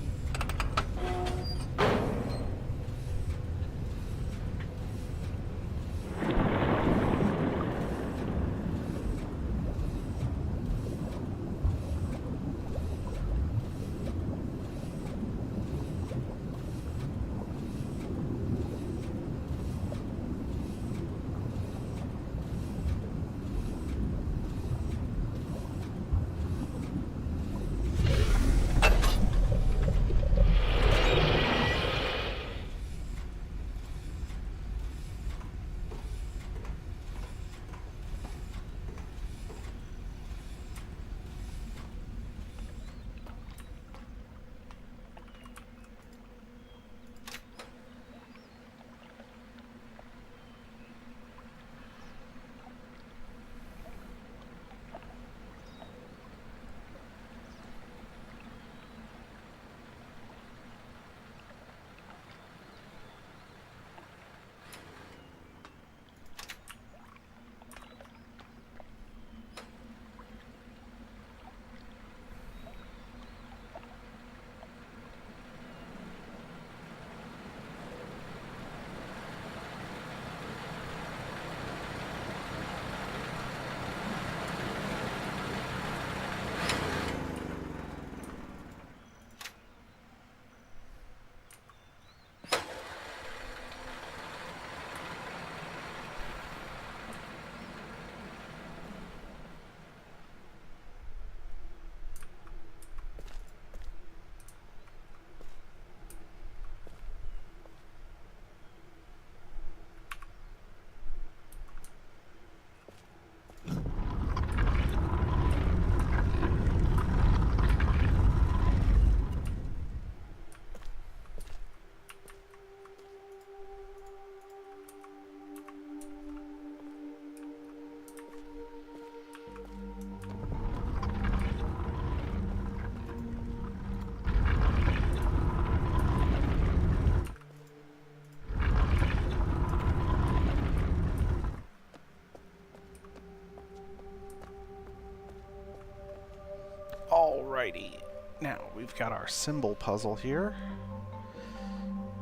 Alrighty, now we've got our symbol puzzle here.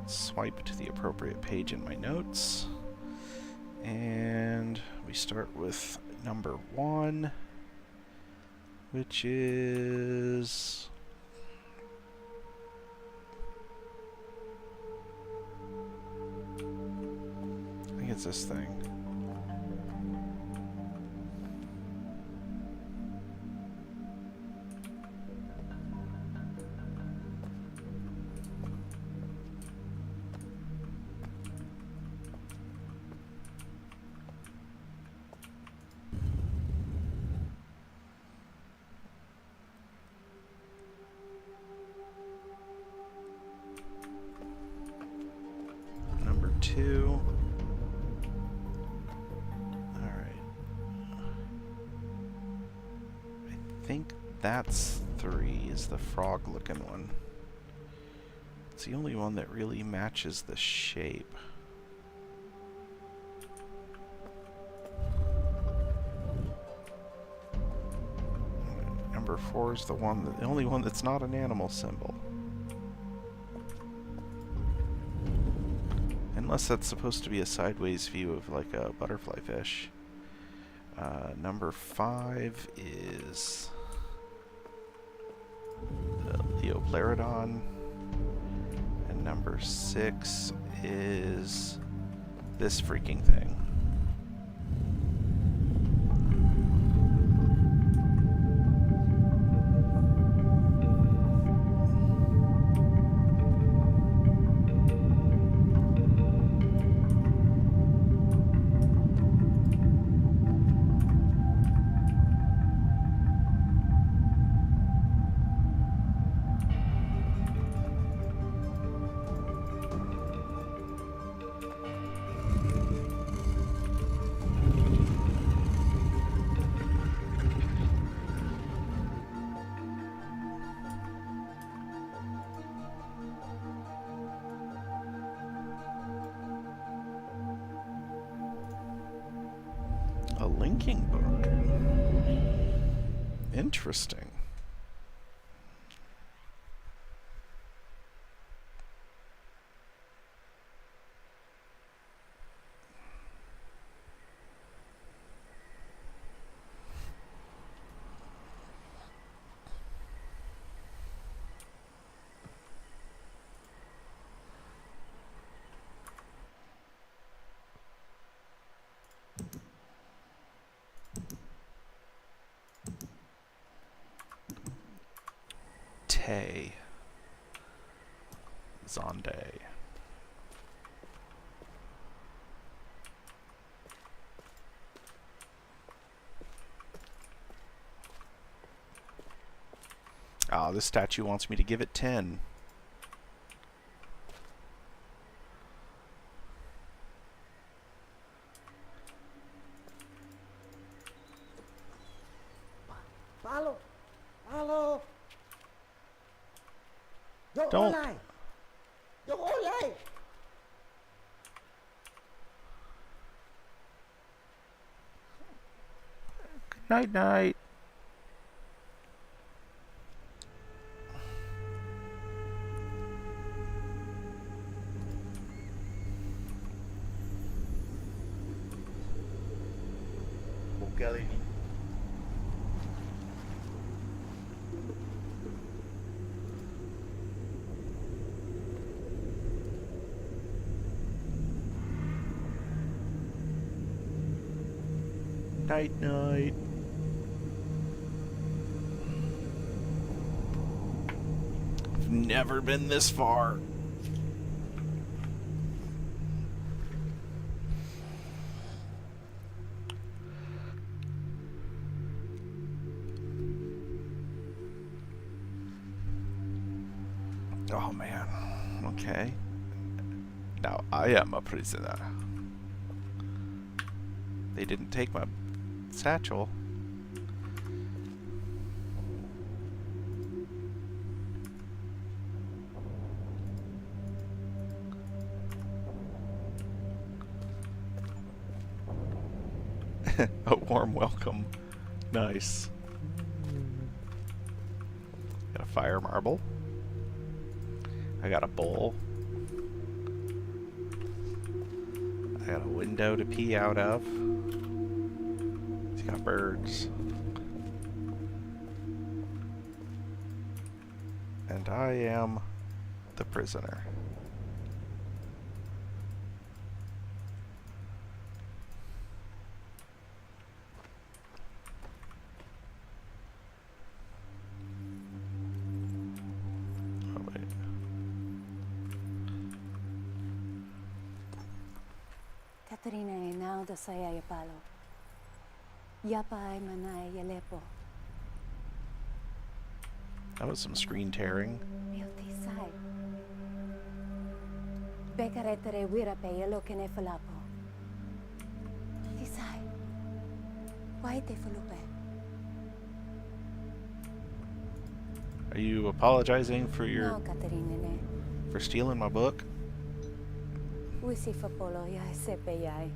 Swipe to the appropriate page in my notes. And we start with number 1, which is... I think it's this thing. Number 2. Alright. think that's 3 is the frog looking one. It's the only one that really matches the shape. Number 4 is the only one that's not an animal symbol. Unless that's supposed to be a sideways view of like a butterfly fish. Number 5 is the Leopleurodon. And number 6 is this freaking thing. A linking book. Interesting. Zonde. Ah, this statue wants me to give it 10. Palo! Palo! Don't. Yung ulay! Night night. Night night. I've never been this far. Oh man. Okay. Now I am a prisoner. They didn't take my satchel. A warm welcome. Nice. Got a fire marble. I got a bowl. I got a window to pee out of. It's got birds. And I am the prisoner. Oh, wait. Katarina ay now the saya palo. Yapa ay manay yalepo. That was some screen tearing. Beauty side. Bekaretere wira pe yelo kene falapo. Tisay. Why te fulupe? Are you apologizing for No, Katerine. for stealing my book? Wisi fapolo ya sepe yai.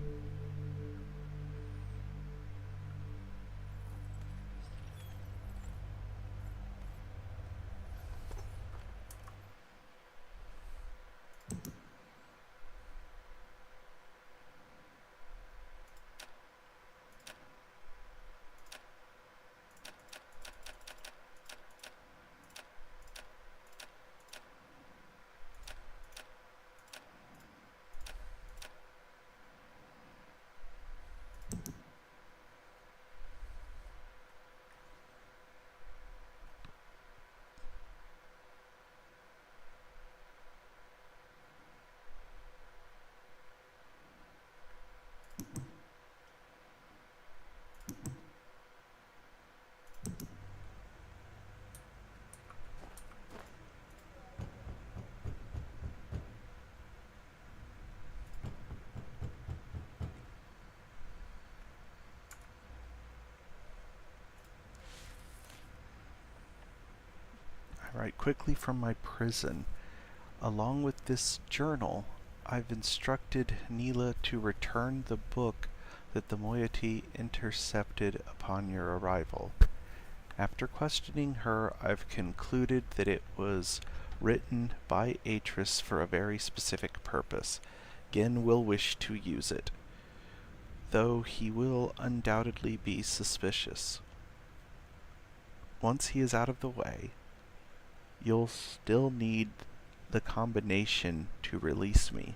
I write quickly from my prison. Along with this journal, I've instructed Neela to return the book that the moiety intercepted upon your arrival. After questioning her, I've concluded that it was written by Atris for a very specific purpose. Gen will wish to use it, though he will undoubtedly be suspicious. Once he is out of the way, you'll still need the combination to release me.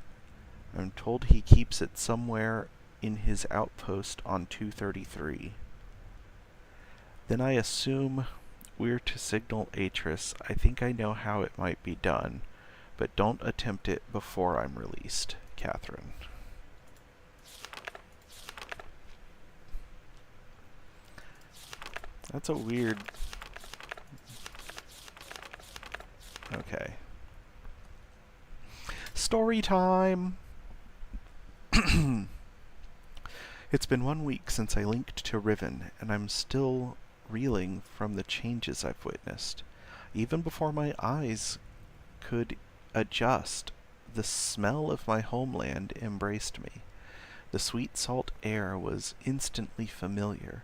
I'm told he keeps it somewhere in his outpost on 233. Then I assume we're to signal Atris. I think I know how it might be done, but don't attempt it before I'm released, Catherine. That's a weird... Okay. Story time! It's been 1 week since I linked to Riven, and I'm still reeling from the changes I've witnessed. Even before my eyes could adjust, the smell of my homeland embraced me. The sweet salt air was instantly familiar,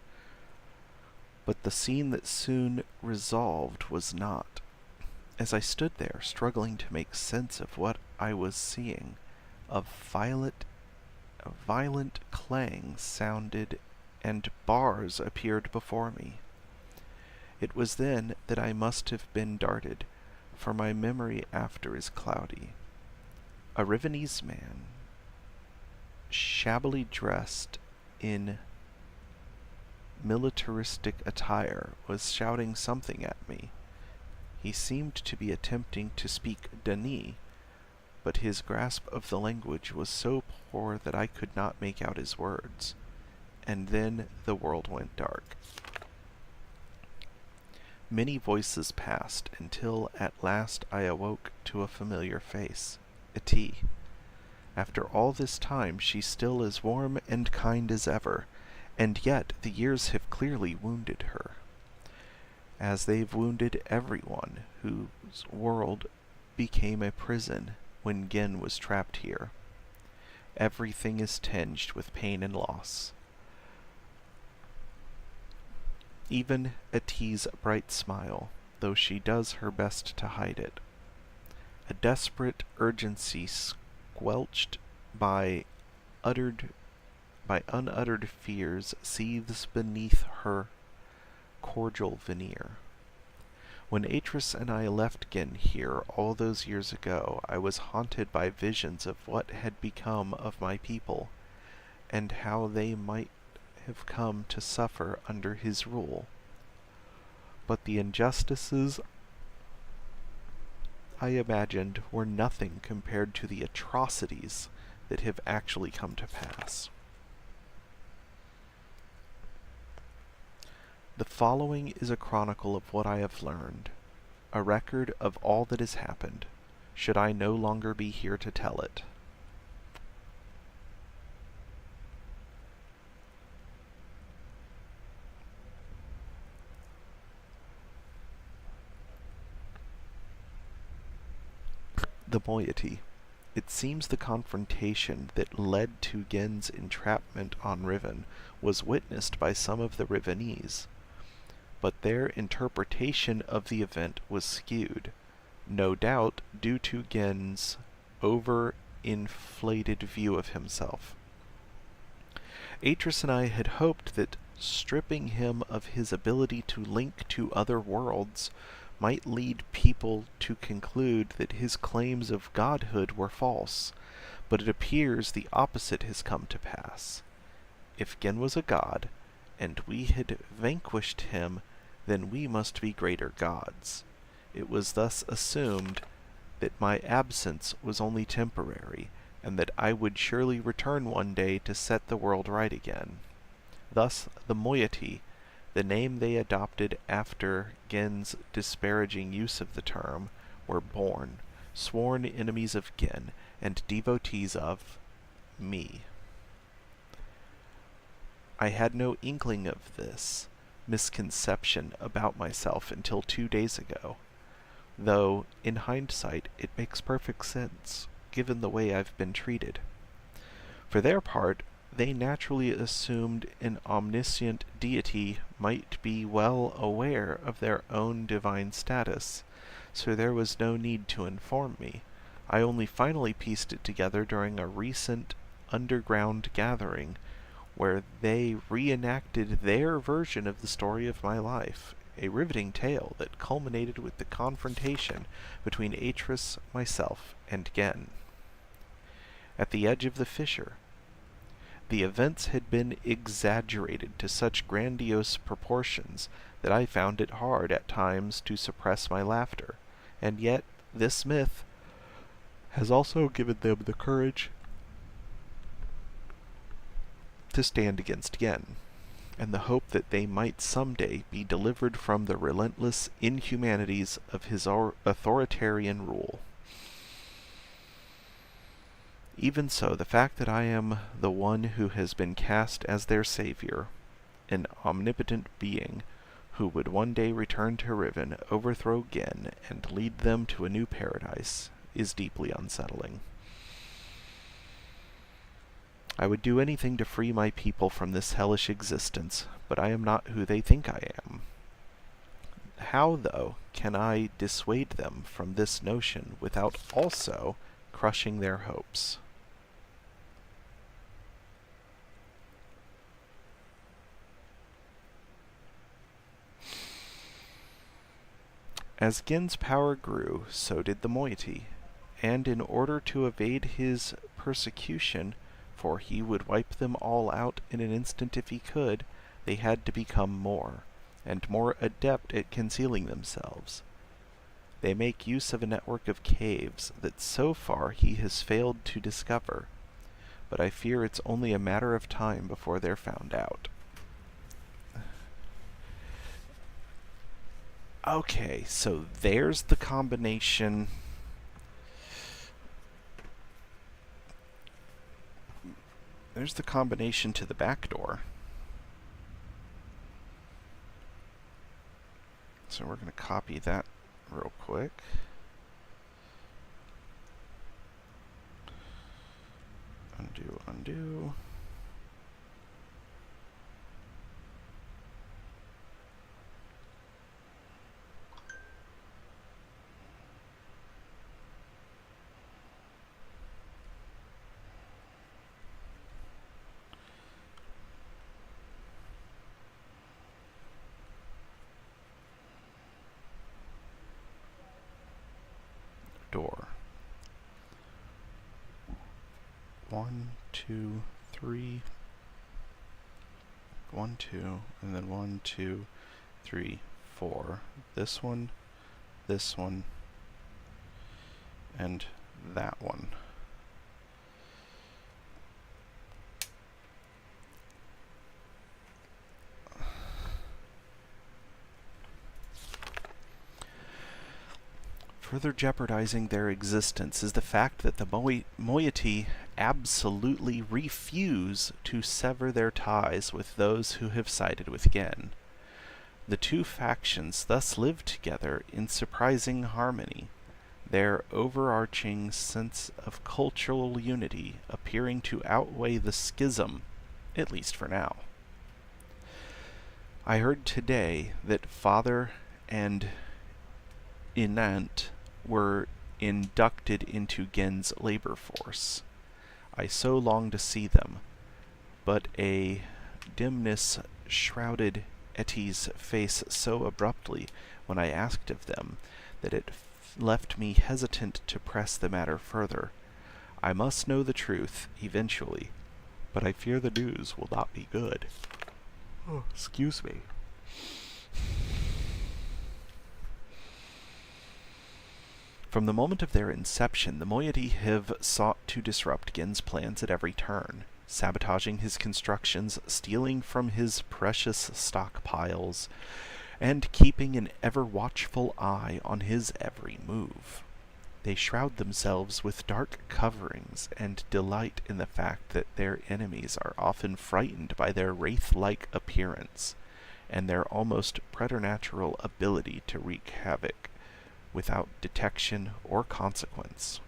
but the scene that soon resolved was not. As I stood there, struggling to make sense of what I was seeing, a violent clang sounded and bars appeared before me. It was then that I must have been darted, for my memory after is cloudy. A Rivenese man, shabbily dressed in militaristic attire, was shouting something at me. He seemed to be attempting to speak Dani, but his grasp of the language was so poor that I could not make out his words. And then the world went dark. Many voices passed until at last I awoke to a familiar face, Eti. After all this time, she's still as warm and kind as ever, and yet the years have clearly wounded her, as they've wounded everyone whose world became a prison when Gen was trapped here. Everything is tinged with pain and loss. Even Eti's bright smile, though she does her best to hide it. A desperate urgency squelched by unuttered fears seethes beneath her cordial veneer. When Atris and I left Gen here all those years ago, I was haunted by visions of what had become of my people, and how they might have come to suffer under his rule. But the injustices I imagined were nothing compared to the atrocities that have actually come to pass. The following is a chronicle of what I have learned, a record of all that has happened, should I no longer be here to tell it. the moiety. It seems the confrontation that led to Gen's entrapment on Riven was witnessed by some of the Rivenese, but their interpretation of the event was skewed, no doubt due to Gen's overinflated view of himself. Atris and I had hoped that stripping him of his ability to link to other worlds might lead people to conclude that his claims of godhood were false, but it appears the opposite has come to pass. If Gen was a god, and we had vanquished him, then we must be greater gods. It was thus assumed that my absence was only temporary, and that I would surely return one day to set the world right again. Thus the moiety, the name they adopted after Gen's disparaging use of the term, were born, sworn enemies of Gen, and devotees of me. I had no inkling of this misconception about myself until 2 days ago, though, in hindsight, it makes perfect sense, given the way I've been treated. For their part, they naturally assumed an omniscient deity might be well aware of their own divine status, so there was no need to inform me. I only finally pieced it together during a recent underground gathering, where they reenacted their version of the story of my life, a riveting tale that culminated with the confrontation between Atris, myself, and Gen. At the edge of the fissure, the events had been exaggerated to such grandiose proportions that I found it hard at times to suppress my laughter, and yet this myth has also given them the courage to stand against Gen, and the hope that they might someday be delivered from the relentless inhumanities of his authoritarian rule. Even so, the fact that I am the one who has been cast as their savior, an omnipotent being who would one day return to Riven, overthrow Gen, and lead them to a new paradise, is deeply unsettling. I would do anything to free my people from this hellish existence, but I am not who they think I am. How, though, can I dissuade them from this notion without also crushing their hopes? As Gen's power grew, so did the moiety, and in order to evade his persecution, for he would wipe them all out in an instant if he could, they had to become more, and more adept at concealing themselves. They make use of a network of caves that so far he has failed to discover, but I fear it's only a matter of time before they're found out. Okay, so there's the combination. There's the combination to the back door. So we're going to copy that real quick. Undo, undo. Door. 1, 2, 3. 1, 2, and then 1, 2, 3, 4. This one, and that one. Further jeopardizing their existence is the fact that the moiety absolutely refuse to sever their ties with those who have sided with Gen. The two factions thus live together in surprising harmony. their overarching sense of cultural unity appearing to outweigh the schism, at least for now. I heard today that Father and Inant were inducted into Gen's labor force. I so long to see them, but a dimness shrouded Etty's face so abruptly when I asked of them that it left me hesitant to press the matter further. I must know the truth eventually, but I fear the news will not be good. Oh, excuse me. From the moment of their inception, the moiety have sought to disrupt Gen's plans at every turn, sabotaging his constructions, stealing from his precious stockpiles, and keeping an ever-watchful eye on his every move. They shroud themselves with dark coverings and delight in the fact that their enemies are often frightened by their wraith-like appearance and their almost preternatural ability to wreak havoc without detection or consequence.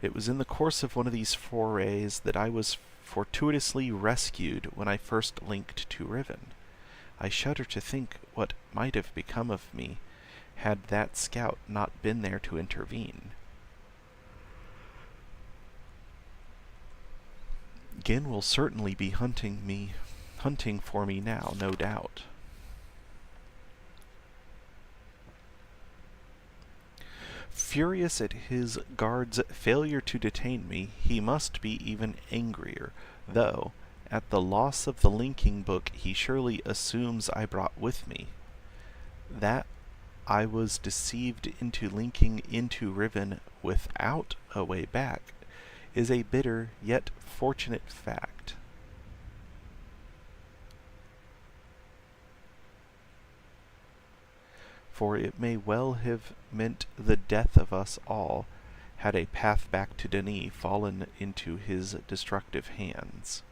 It was in the course of one of these forays that I was fortuitously rescued when I first linked to Riven. I shudder to think what might have become of me had that scout not been there to intervene. Gen will certainly be hunting for me now, no doubt. Furious at his guard's failure to detain me, he must be even angrier, though, at the loss of the linking book he surely assumes I brought with me. That I was deceived into linking into Riven without a way back is a bitter yet fortunate fact. For it may well have meant the death of us all had a path back to Denis fallen into his destructive hands.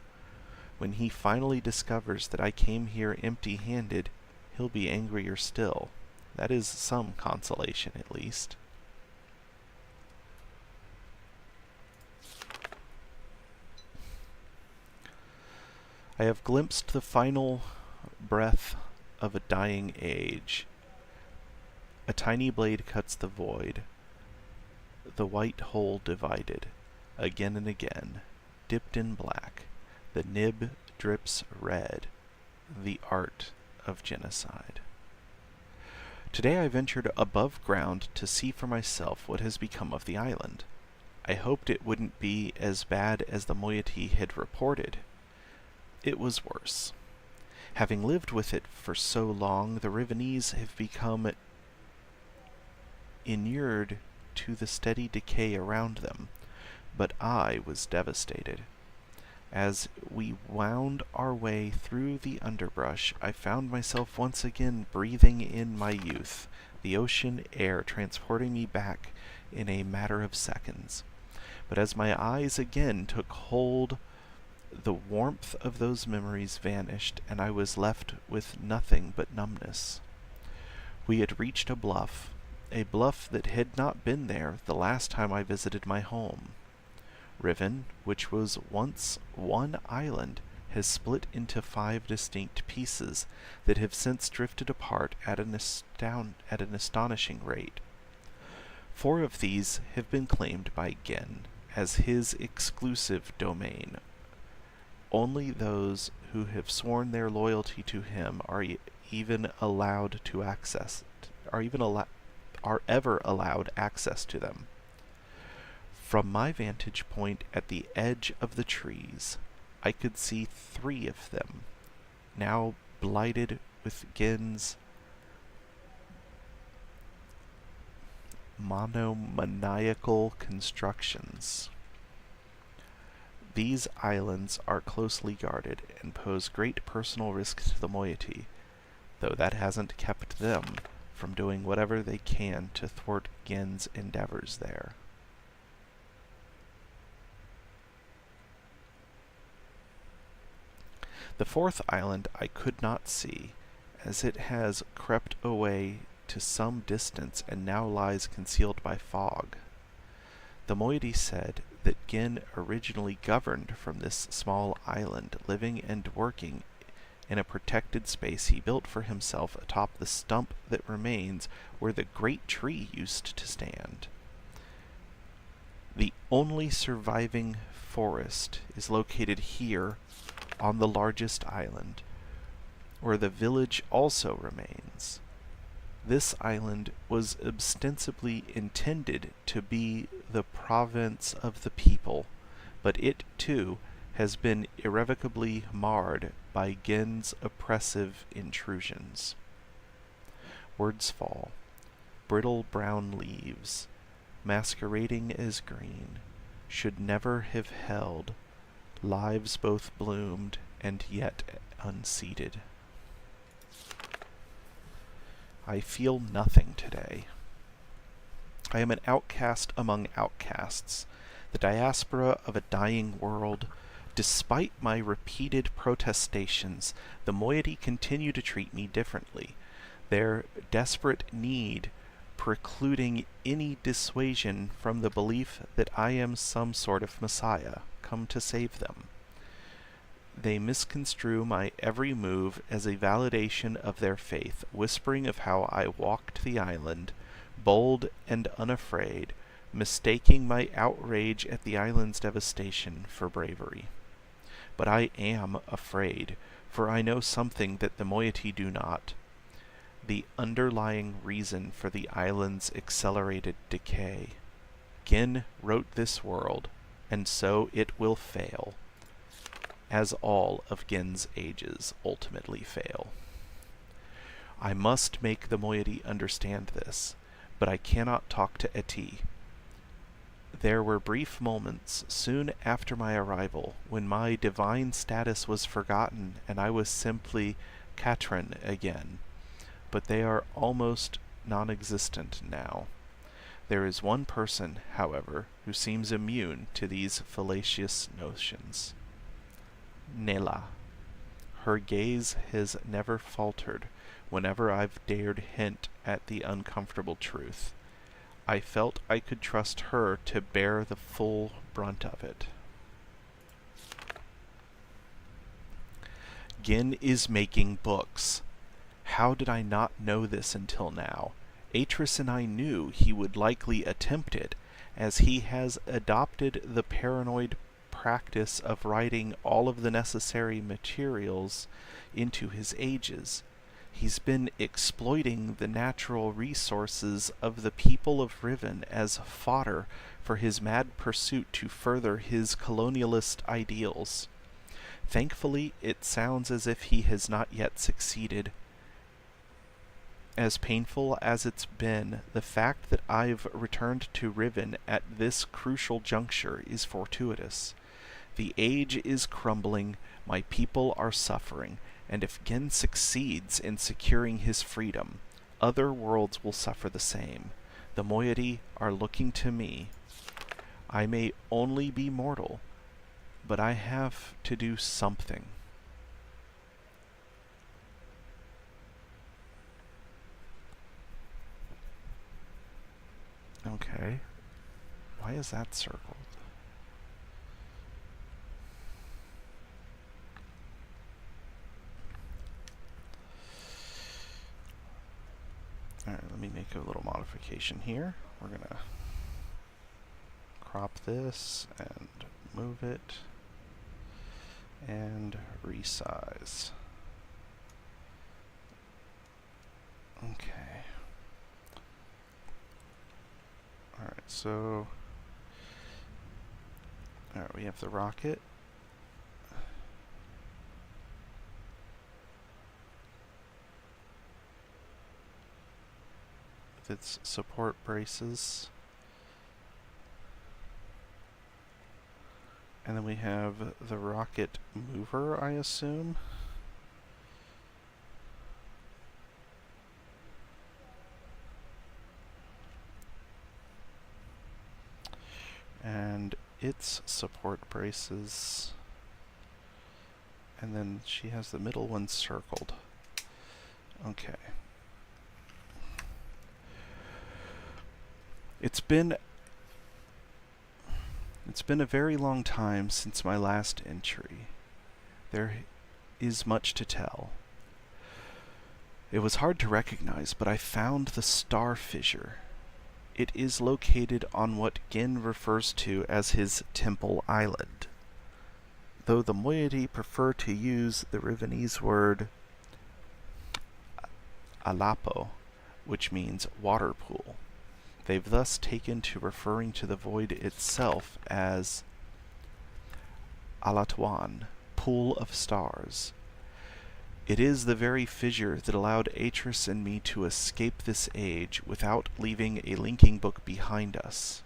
When he finally discovers that I came here empty-handed, he'll be angrier still. That is some consolation, at least. I have glimpsed the final breath of a dying age. A tiny blade cuts the void, the white hole divided, again and again, dipped in black, the nib drips red, the art of genocide. Today I ventured above ground to see for myself what has become of the island. I hoped it wouldn't be as bad as the moiety had reported. It was worse. Having lived with it for so long, the Rivenese have become inured to the steady decay around them, but I was devastated. As we wound our way through the underbrush, I found myself once again breathing in my youth, the ocean air transporting me back in a matter of seconds. But as my eyes again took hold, the warmth of those memories vanished, and I was left with nothing but numbness. We had reached a bluff that had not been there the last time I visited my home. Riven, which was once one island, has split into 5 distinct pieces that have since drifted apart at an astonishing rate. 4 of these have been claimed by Gen as his exclusive domain. Only those who have sworn their loyalty to him are ever allowed access to them. From my vantage point at the edge of the trees, I could see 3 of them, now blighted with Gen's monomaniacal constructions. These islands are closely guarded and pose great personal risk to the moiety, though that hasn't kept them from doing whatever they can to thwart Gen's endeavors there. The 4th island I could not see, as it has crept away to some distance and now lies concealed by fog. The moiety said that Gin originally governed from this small island, living and working in a protected space he built for himself atop the stump that remains where the great tree used to stand. The only surviving forest is located here on the largest island, where the village also remains. This island was ostensibly intended to be the province of the people, but it too has been irrevocably marred by Gen's oppressive intrusions. Words fall, brittle brown leaves, masquerading as green, should never have held, lives both bloomed and yet unseeded. I feel nothing today. I am an outcast among outcasts, the diaspora of a dying world. Despite my repeated protestations, the moiety continue to treat me differently, their desperate need precluding any dissuasion from the belief that I am some sort of messiah, come to save them. They misconstrue my every move as a validation of their faith, whispering of how I walked the island, bold and unafraid, mistaking my outrage at the island's devastation for bravery. But I am afraid, for I know something that the moiety do not. The underlying reason for the island's accelerated decay. Gin wrote this world, and so it will fail, as all of Gen's ages ultimately fail. I must make the moiety understand this, but I cannot talk to Eti. There were brief moments soon after my arrival when my divine status was forgotten and I was simply Katrin again, but they are almost non-existent now. There is one person, however, who seems immune to these fallacious notions. Nela. Her gaze has never faltered whenever I've dared hint at the uncomfortable truth. I felt I could trust her to bear the full brunt of it. Gin is making books. How did I not know this until now? Atris and I knew he would likely attempt it, as he has adopted the paranoid practice of writing all of the necessary materials into his ages. He's been exploiting the natural resources of the people of Riven as fodder for his mad pursuit to further his colonialist ideals. Thankfully, it sounds as if he has not yet succeeded. As painful as it's been, the fact that I've returned to Riven at this crucial juncture is fortuitous. The age is crumbling, my people are suffering, and if Gin succeeds in securing his freedom, other worlds will suffer the same. The moiety are looking to me. I may only be mortal, but I have to do something. Okay. Why is that circled? Alright, let me make a little modification here. We're gonna crop this and move it and resize. Okay. Alright, so alright, we have the rocket. With its support braces. And then we have the rocket mover, I assume. And its support braces. And then she has the middle one circled. Okay. It's been a very long time since my last entry. There is much to tell. It was hard to recognize, but I found the star fissure. It is located on what Gin refers to as his Temple Island, though the moiety prefer to use the Rivenese word alapo, which means water pool. They've thus taken to referring to the void itself as Alatuan, pool of stars. It is the very fissure that allowed Atris and me to escape this age without leaving a linking book behind us,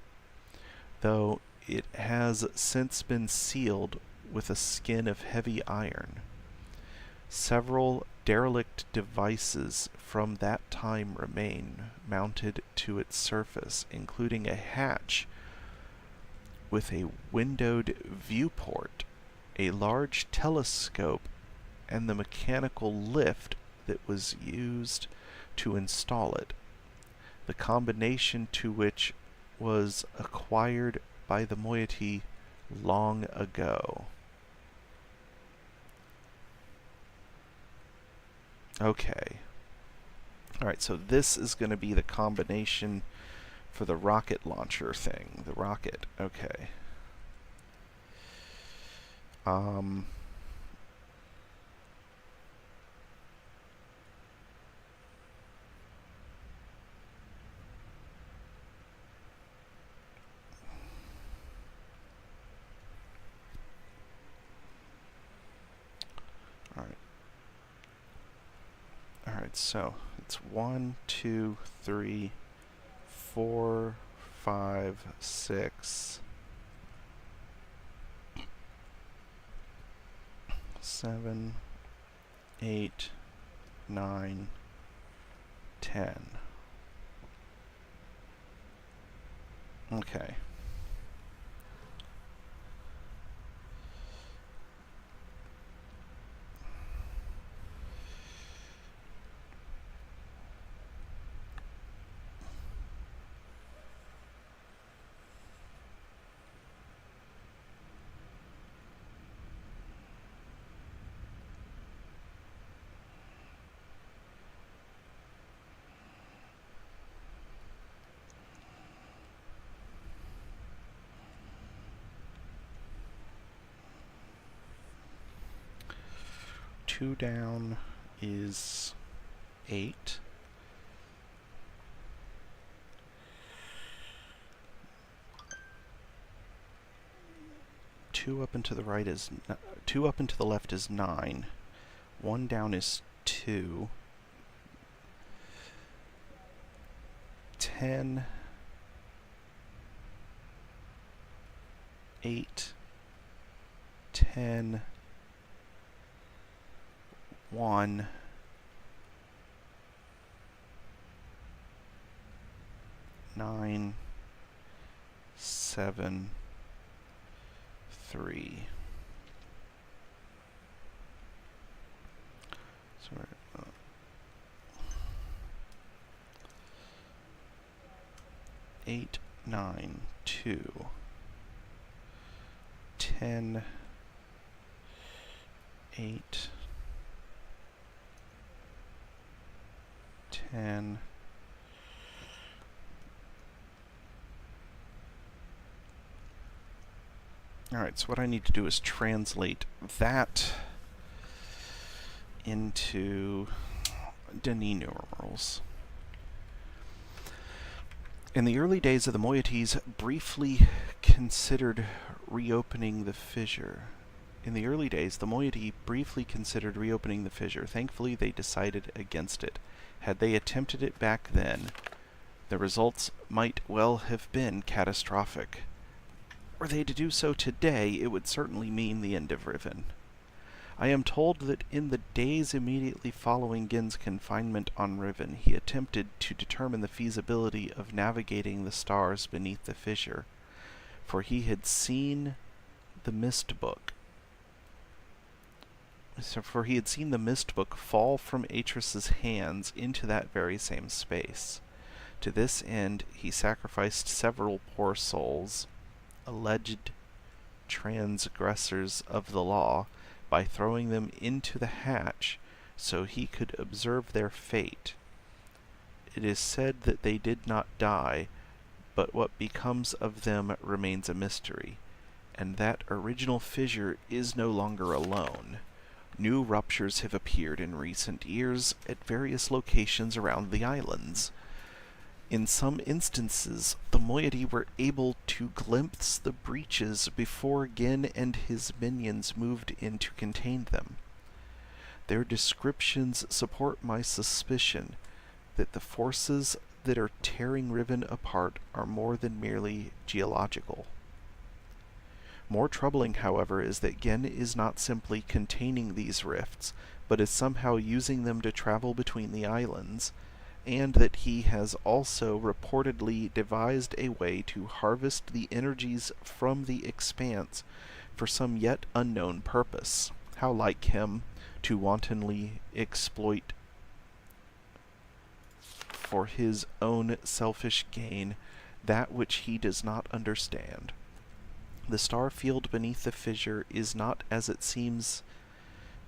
though it has since been sealed with a skin of heavy iron. Several derelict devices from that time remain mounted to its surface, including a hatch with a windowed viewport, a large telescope, and the mechanical lift that was used to install it, the combination to which was acquired by the moiety long ago. Okay. Alright, so this is going to be the combination for the rocket launcher thing. The rocket. Okay. Alright, so it's 1, 2, 3, 4, 5, 6, 7, 8, 9, 10. Okay. Two down is 8. Two up and to the right is 2 up and to the left is 9. 1 down is 2. 10. 8. 10. 1. 9. 7. 3. So we're 8, 9, 2, 10, 8, 10, Alright, so what I need to do is translate that into Denis numerals. In the early days of the moieties, briefly considered reopening the fissure. Thankfully, they decided against it. Had they attempted it back then, the results might well have been catastrophic. Were they to do so today, it would certainly mean the end of Riven. I am told that in the days immediately following Gin's confinement on Riven, he attempted to determine the feasibility of navigating the stars beneath the fissure, for he had seen the mist book. fall from Atris's hands into that very same space. To this end, he sacrificed several poor souls, alleged transgressors of the law, by throwing them into the hatch so he could observe their fate. It is said that they did not die, but what becomes of them remains a mystery, and that original fissure is no longer alone. New ruptures have appeared in recent years at various locations around the islands. In some instances, the moiety were able to glimpse the breaches before Gin and his minions moved in to contain them. Their descriptions support my suspicion that the forces that are tearing Riven apart are more than merely geological. More troubling, however, is that Gin is not simply containing these rifts, but is somehow using them to travel between the islands, and that he has also reportedly devised a way to harvest the energies from the expanse for some yet unknown purpose. How like him to wantonly exploit for his own selfish gain that which he does not understand. The star field beneath the fissure is not as it seems.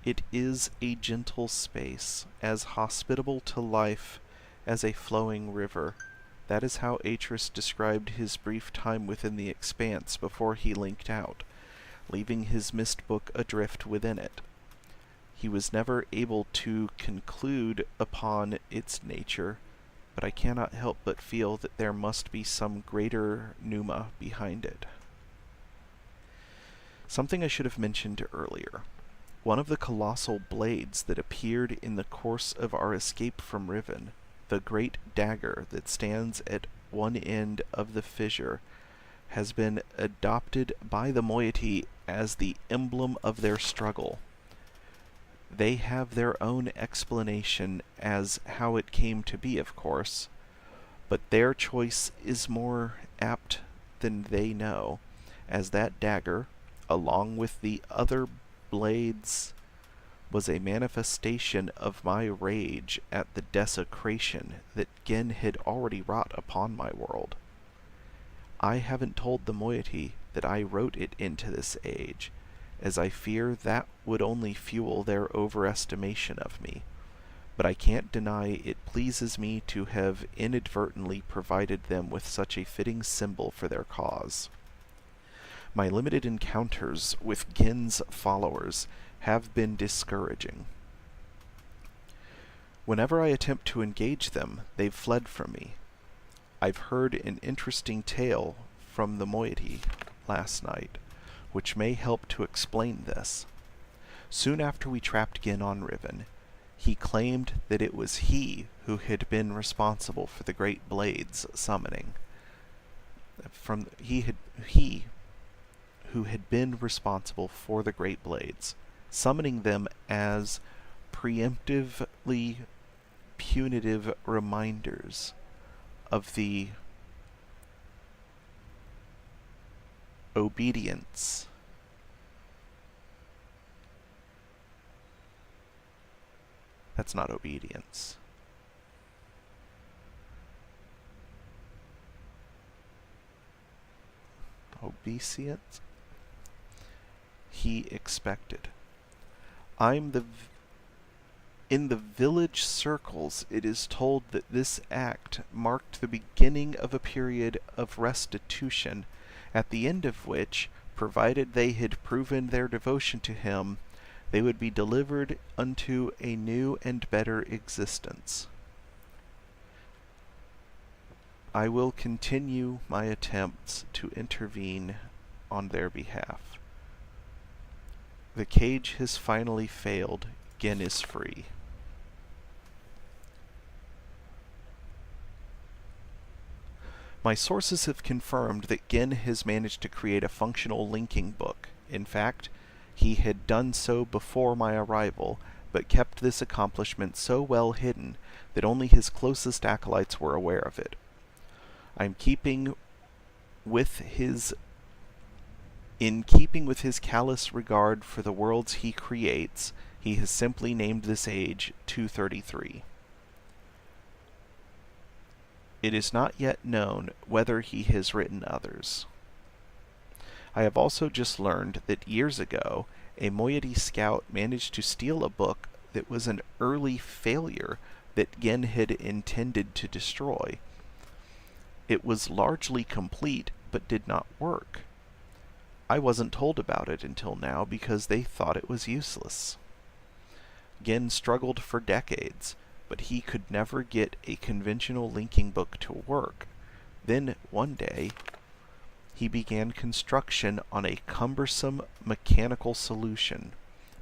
It is a gentle space, as hospitable to life as a flowing river. That is how Atris described his brief time within the expanse before he linked out, leaving his mist book adrift within it. He was never able to conclude upon its nature, but I cannot help but feel that there must be some greater pneuma behind it. Something I should have mentioned earlier. One of the colossal blades that appeared in the course of our escape from Riven, the great dagger that stands at one end of the fissure, has been adopted by the moiety as the emblem of their struggle. They have their own explanation as how it came to be, of course, but their choice is more apt than they know, as that dagger, along with the other blades, was a manifestation of my rage at the desecration that Gin had already wrought upon my world. I haven't told the moiety that I wrote it into this age, as I fear that would only fuel their overestimation of me, but I can't deny it pleases me to have inadvertently provided them with such a fitting symbol for their cause. My limited encounters with Gin's followers have been discouraging. Whenever I attempt to engage them, they've fled from me. I've heard an interesting tale from the moiety last night, which may help to explain this. Soon after we trapped Gin on Riven, he claimed that it was he who had been responsible for the Great Blades summoning. He who had been responsible for the Great Blades, summoning them as preemptively punitive reminders of the obedience that's not obedience. Obeisance? He expected. In the village circles, it is told that this act marked the beginning of a period of restitution, at the end of which, provided they had proven their devotion to him, they would be delivered unto a new and better existence. I will continue my attempts to intervene on their behalf. The cage has finally failed. Gin is free. My sources have confirmed that Gin has managed to create a functional linking book. In fact, he had done so before my arrival, but kept this accomplishment so well hidden that only his closest acolytes were aware of it. In keeping with his callous regard for the worlds he creates, he has simply named this age 233. It is not yet known whether he has written others. I have also just learned that years ago, a moiety scout managed to steal a book that was an early failure that Gen had intended to destroy. It was largely complete, but did not work. I wasn't told about it until now because they thought it was useless. Gen struggled for decades, but he could never get a conventional linking book to work. Then, one day, he began construction on a cumbersome mechanical solution,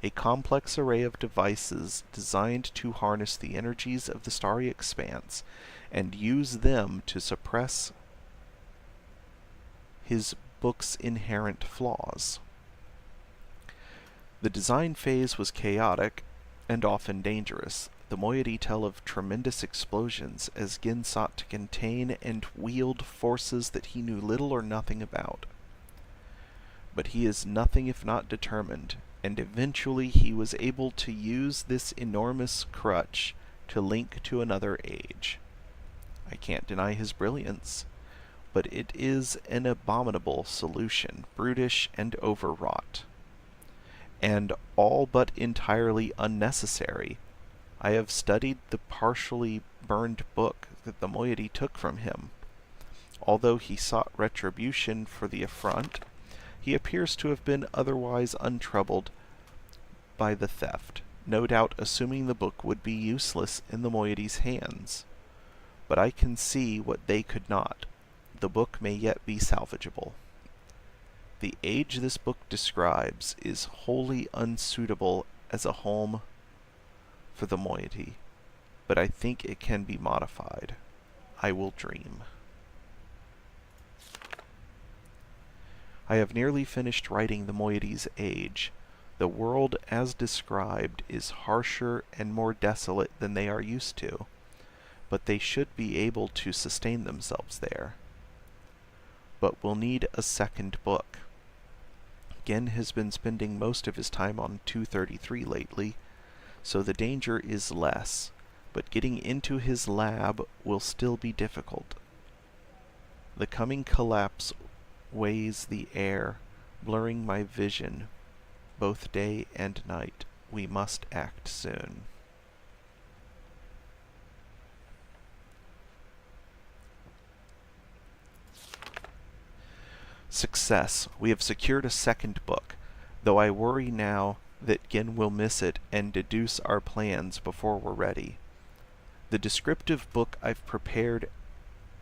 a complex array of devices designed to harness the energies of the starry expanse and use them to suppress his book's inherent flaws. The design phase was chaotic and often dangerous. The moiety tell of tremendous explosions as Gen sought to contain and wield forces that he knew little or nothing about. But he is nothing if not determined, and eventually he was able to use this enormous crutch to link to another age. I can't deny his brilliance, but it is an abominable solution, brutish and overwrought, and all but entirely unnecessary. I have studied the partially burned book that the moiety took from him. Although he sought retribution for the affront, he appears to have been otherwise untroubled by the theft, no doubt assuming the book would be useless in the moiety's hands. But I can see what they could not. The book may yet be salvageable. The age this book describes is wholly unsuitable as a home for the moiety, but I think it can be modified. I will dream. I have nearly finished writing the moiety's age. The world as described is harsher and more desolate than they are used to, but they should be able to sustain themselves there. But we'll need a second book. Gen has been spending most of his time on 233 lately, so the danger is less, but getting into his lab will still be difficult. The coming collapse weighs the air, blurring my vision, both day and night. We must act soon. Success. We have secured a second book, though I worry now that Gen will miss it and deduce our plans before we're ready. The descriptive book I've prepared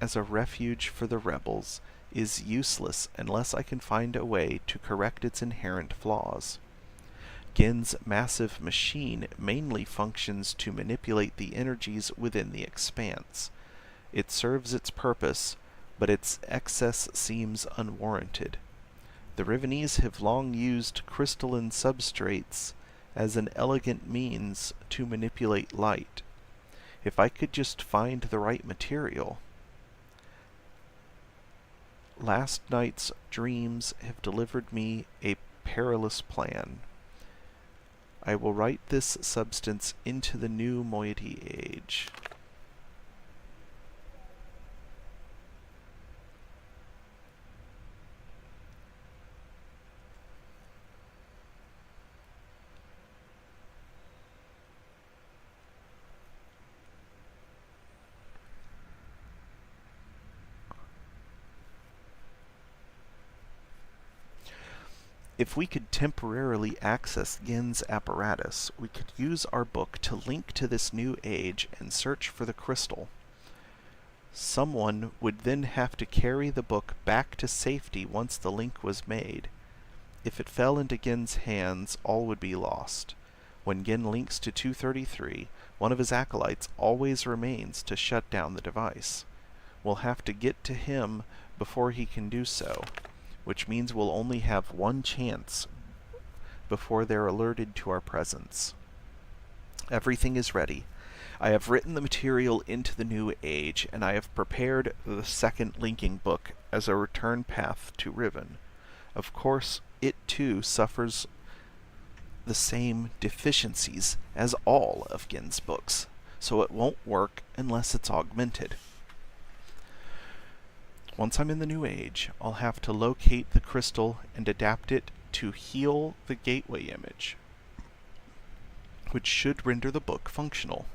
as a refuge for the rebels is useless unless I can find a way to correct its inherent flaws. Gen's massive machine mainly functions to manipulate the energies within the expanse. It serves its purpose, but its excess seems unwarranted. The Rivenese have long used crystalline substrates as an elegant means to manipulate light. If I could just find the right material. Last night's dreams have delivered me a perilous plan. I will write this substance into the new moiety age. If we could temporarily access Gen's apparatus, we could use our book to link to this new age and search for the crystal. Someone would then have to carry the book back to safety once the link was made. If it fell into Gen's hands, all would be lost. When Gen links to 233, one of his acolytes always remains to shut down the device. We'll have to get to him before he can do so, which means we'll only have one chance before they're alerted to our presence. Everything is ready. I have written the material into the new age, and I have prepared the second linking book as a return path to Riven. Of course, it too suffers the same deficiencies as all of Gen's books, so it won't work unless it's augmented. Once I'm in the New Age, I'll have to locate the crystal and adapt it to heal the gateway image, which should render the book functional.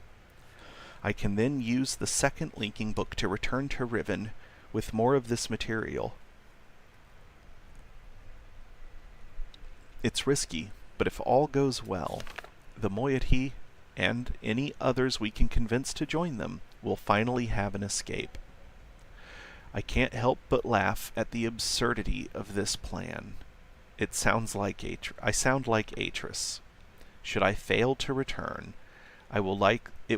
I can then use the second linking book to return to Riven with more of this material. It's risky, but if all goes well, the moiety, and any others we can convince to join them, will finally have an escape. I can't help but laugh at the absurdity of this plan. It sounds like I sound like Atris. Should I fail to return, it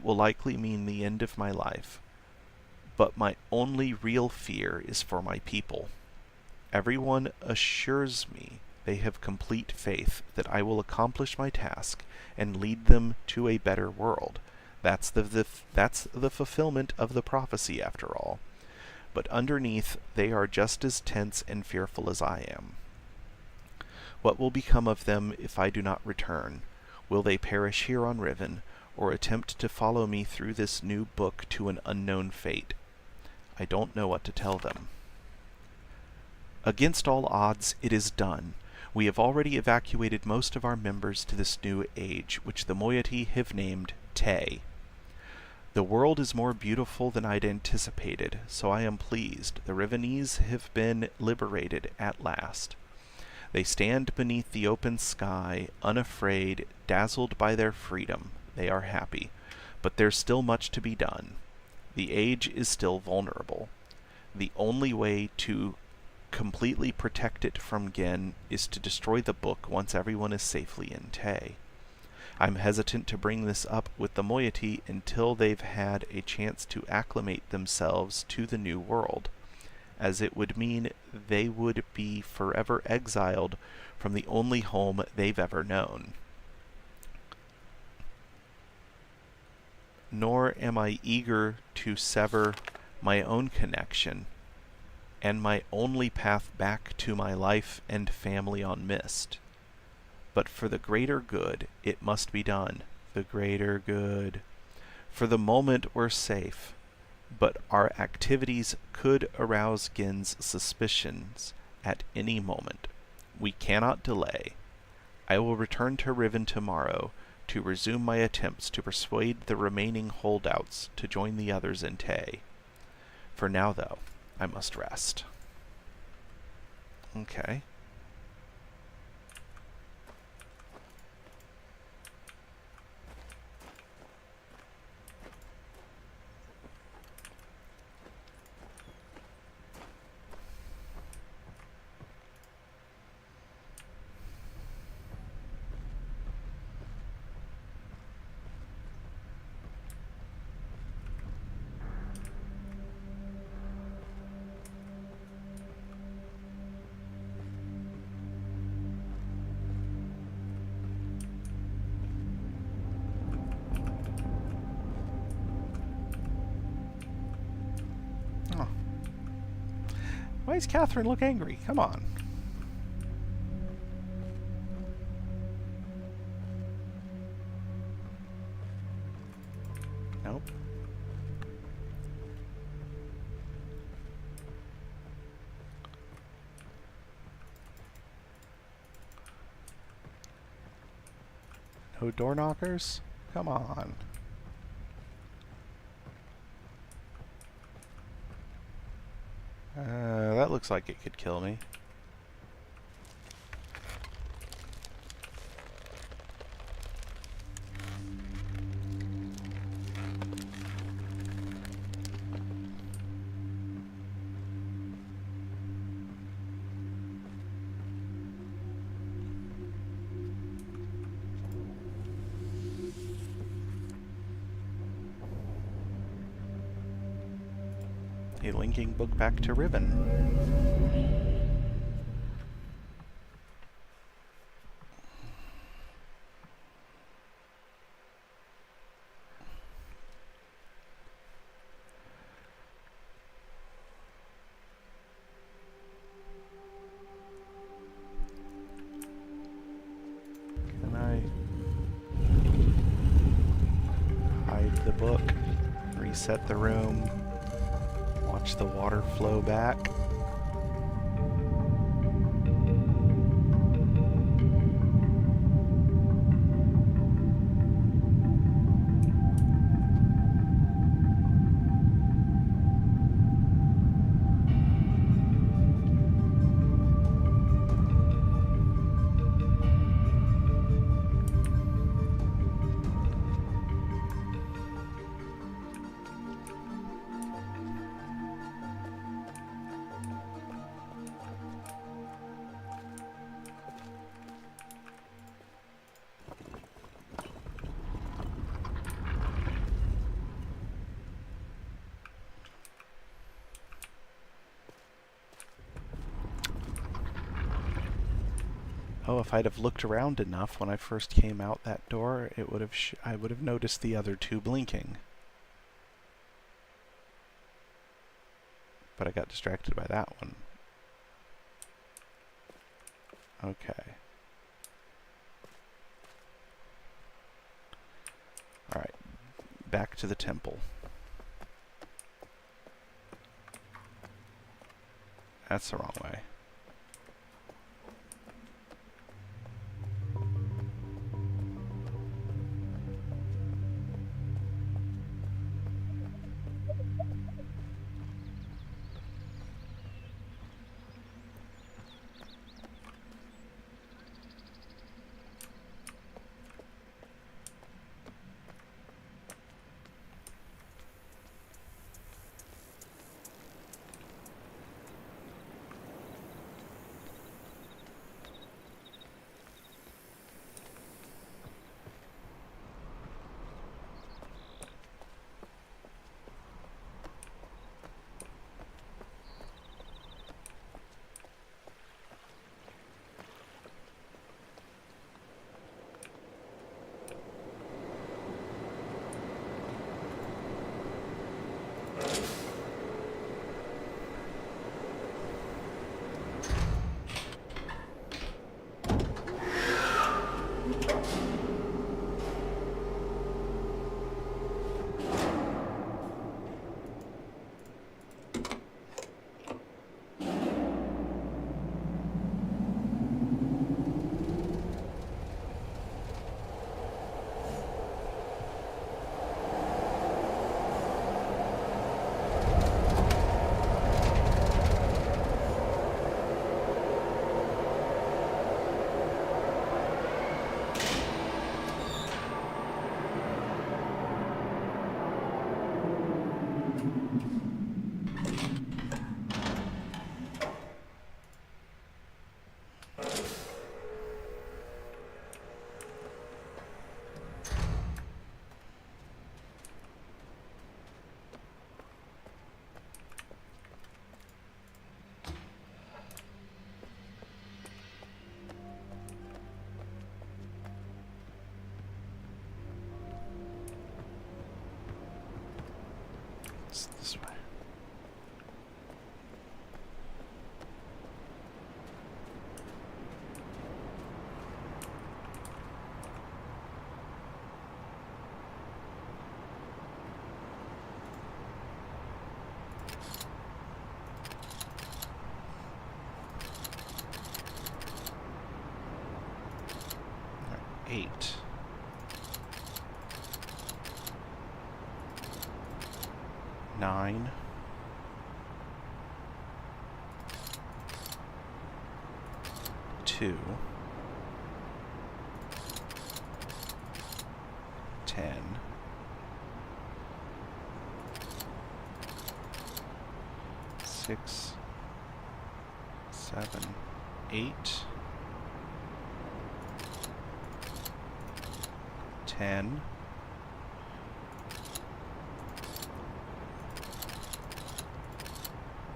will likely mean the end of my life. But my only real fear is for my people. Everyone assures me they have complete faith that I will accomplish my task and lead them to a better world. That's the fulfillment of the prophecy, after all. But underneath, they are just as tense and fearful as I am. What will become of them if I do not return? Will they perish here on Riven, or attempt to follow me through this new book to an unknown fate? I don't know what to tell them. Against all odds, it is done. We have already evacuated most of our members to this new age, which the moiety have named Te. The world is more beautiful than I'd anticipated, so I am pleased. The Rivenese have been liberated at last. They stand beneath the open sky, unafraid, dazzled by their freedom. They are happy, but there's still much to be done. The age is still vulnerable. The only way to completely protect it from Gen is to destroy the book once everyone is safely in Te. I'm hesitant to bring this up with the moiety until they've had a chance to acclimate themselves to the new world, as it would mean they would be forever exiled from the only home they've ever known. Nor am I eager to sever my own connection and my only path back to my life and family on Mist. But for the greater good, it must be done. The greater good. For the moment, we're safe, but our activities could arouse Gen's suspicions at any moment. We cannot delay. I will return to Riven tomorrow to resume my attempts to persuade the remaining holdouts to join the others in Te. For now, though, I must rest. Okay. Why does Catherine look angry? Come on. Nope. No door knockers? Come on. That looks like it could kill me. A linking book back to Riven. Can I hide the book? Reset the room? Watch the water flow back. Oh, if I'd have looked around enough when I first came out that door, it would have I would have noticed the other two blinking. But I got distracted by that one. Okay. Alright. Back to the temple. That's the wrong way. It's this way. Eight. 9. 2. 10. 6. 7. 8. 10.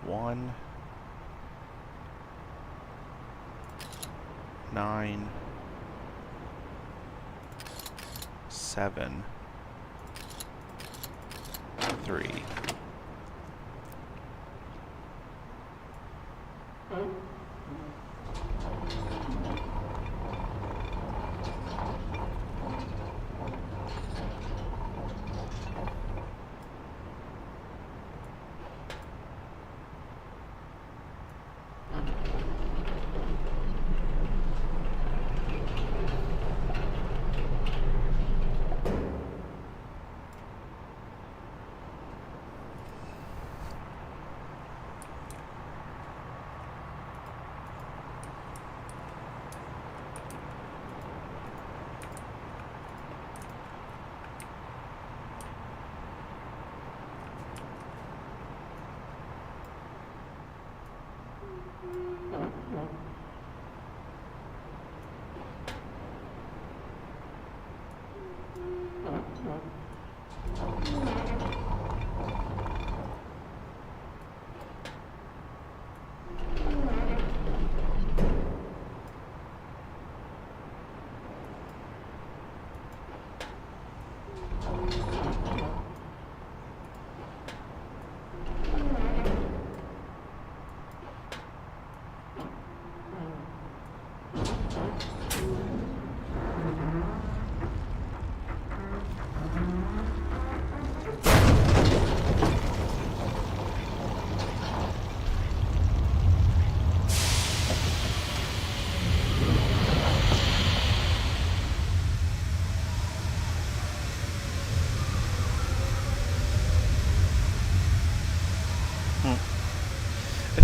1. 9. 7. 3.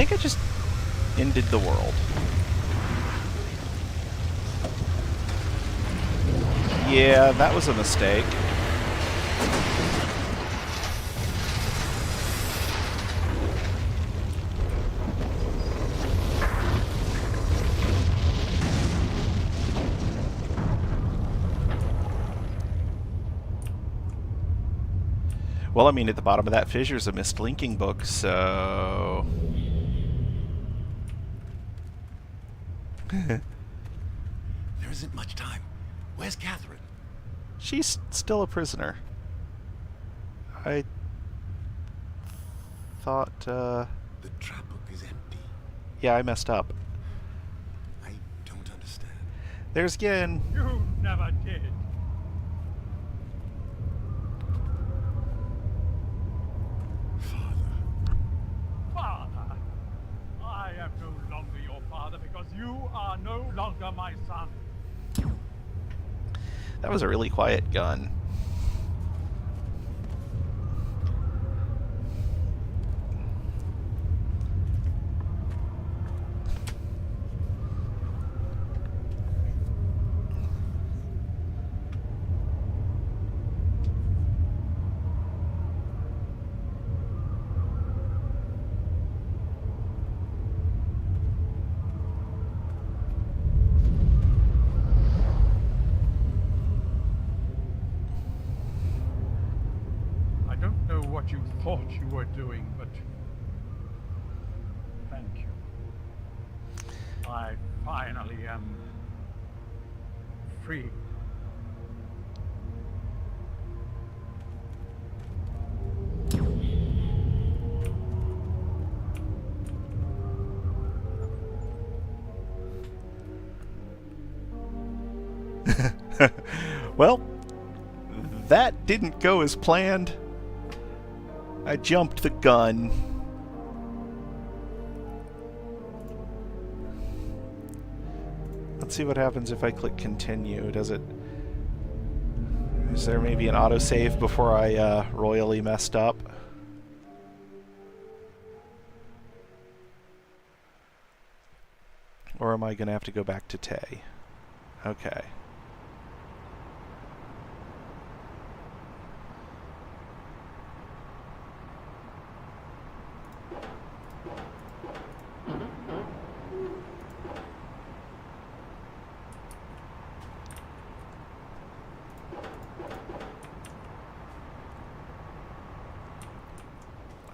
think I just ended the world. Yeah, that was a mistake. Well, I mean, at the bottom of that fissure is a missed linking book, so... There isn't much time. Where's Catherine? She's still a prisoner. I thought, The trap book is empty. yeah, I messed up. I don't understand. There's Gin. You never did. Father. Father, I am no longer your father because you are no longer my son. That was a really quiet gun. I don't know what you thought you were doing, but thank you. I finally am free. Well, that didn't go as planned. I jumped the gun. Let's see what happens if I click continue. Does it... Is there maybe an autosave before I royally messed up? Or am I going to have to go back to Tay? Okay.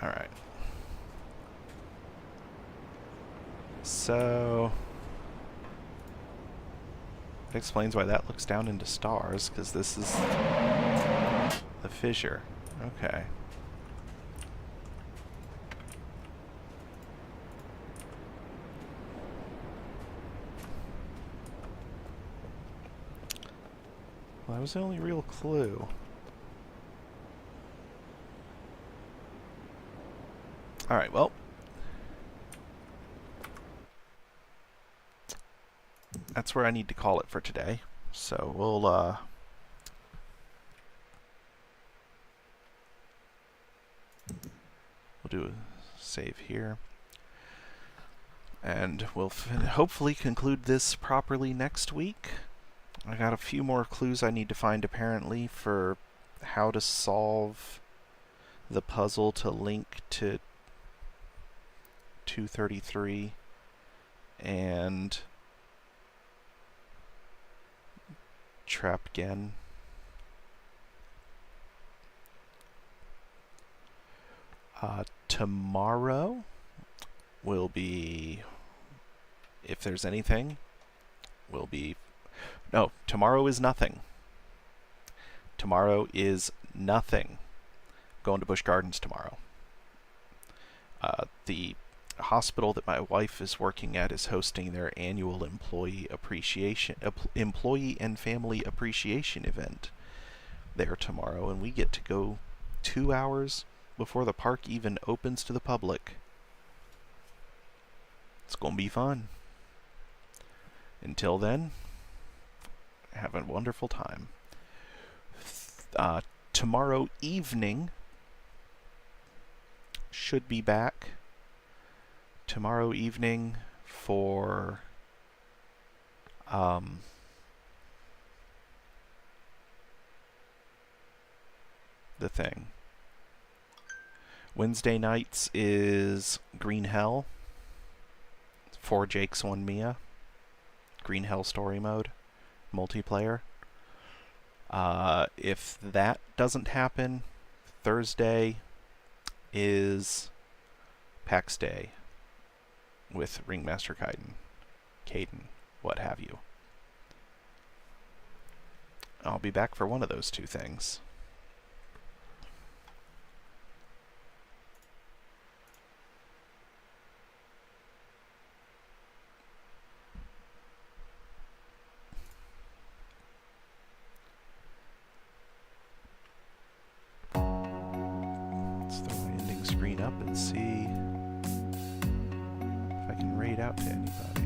Alright. So... that explains why that looks down into stars, because this is the fissure. Okay. Well, that was the only real clue. Alright, well. That's where I need to call it for today. So we'll do a save here. And we'll hopefully conclude this properly next week. I got a few more clues I need to find apparently for how to solve the puzzle to link to 233 and Trapped Gen. Tomorrow will be, if there's anything, will be... No, tomorrow is nothing. Tomorrow is nothing. Going to Busch Gardens tomorrow. The hospital that my wife is working at is hosting their annual employee and family appreciation event there tomorrow, and we get to go 2 hours before the park even opens to the public. It's gonna be fun. Until then, have a wonderful time. Tomorrow evening should be back tomorrow evening for the thing. Wednesday nights is Green Hell. 4 Jakes, 1 Mia. Green Hell story mode. Multiplayer. If that doesn't happen, Thursday is PAX Day with Ringmaster Caden, what have you. I'll be back for one of those two things. Let's throw my ending screen up and see if I can raid out to anybody.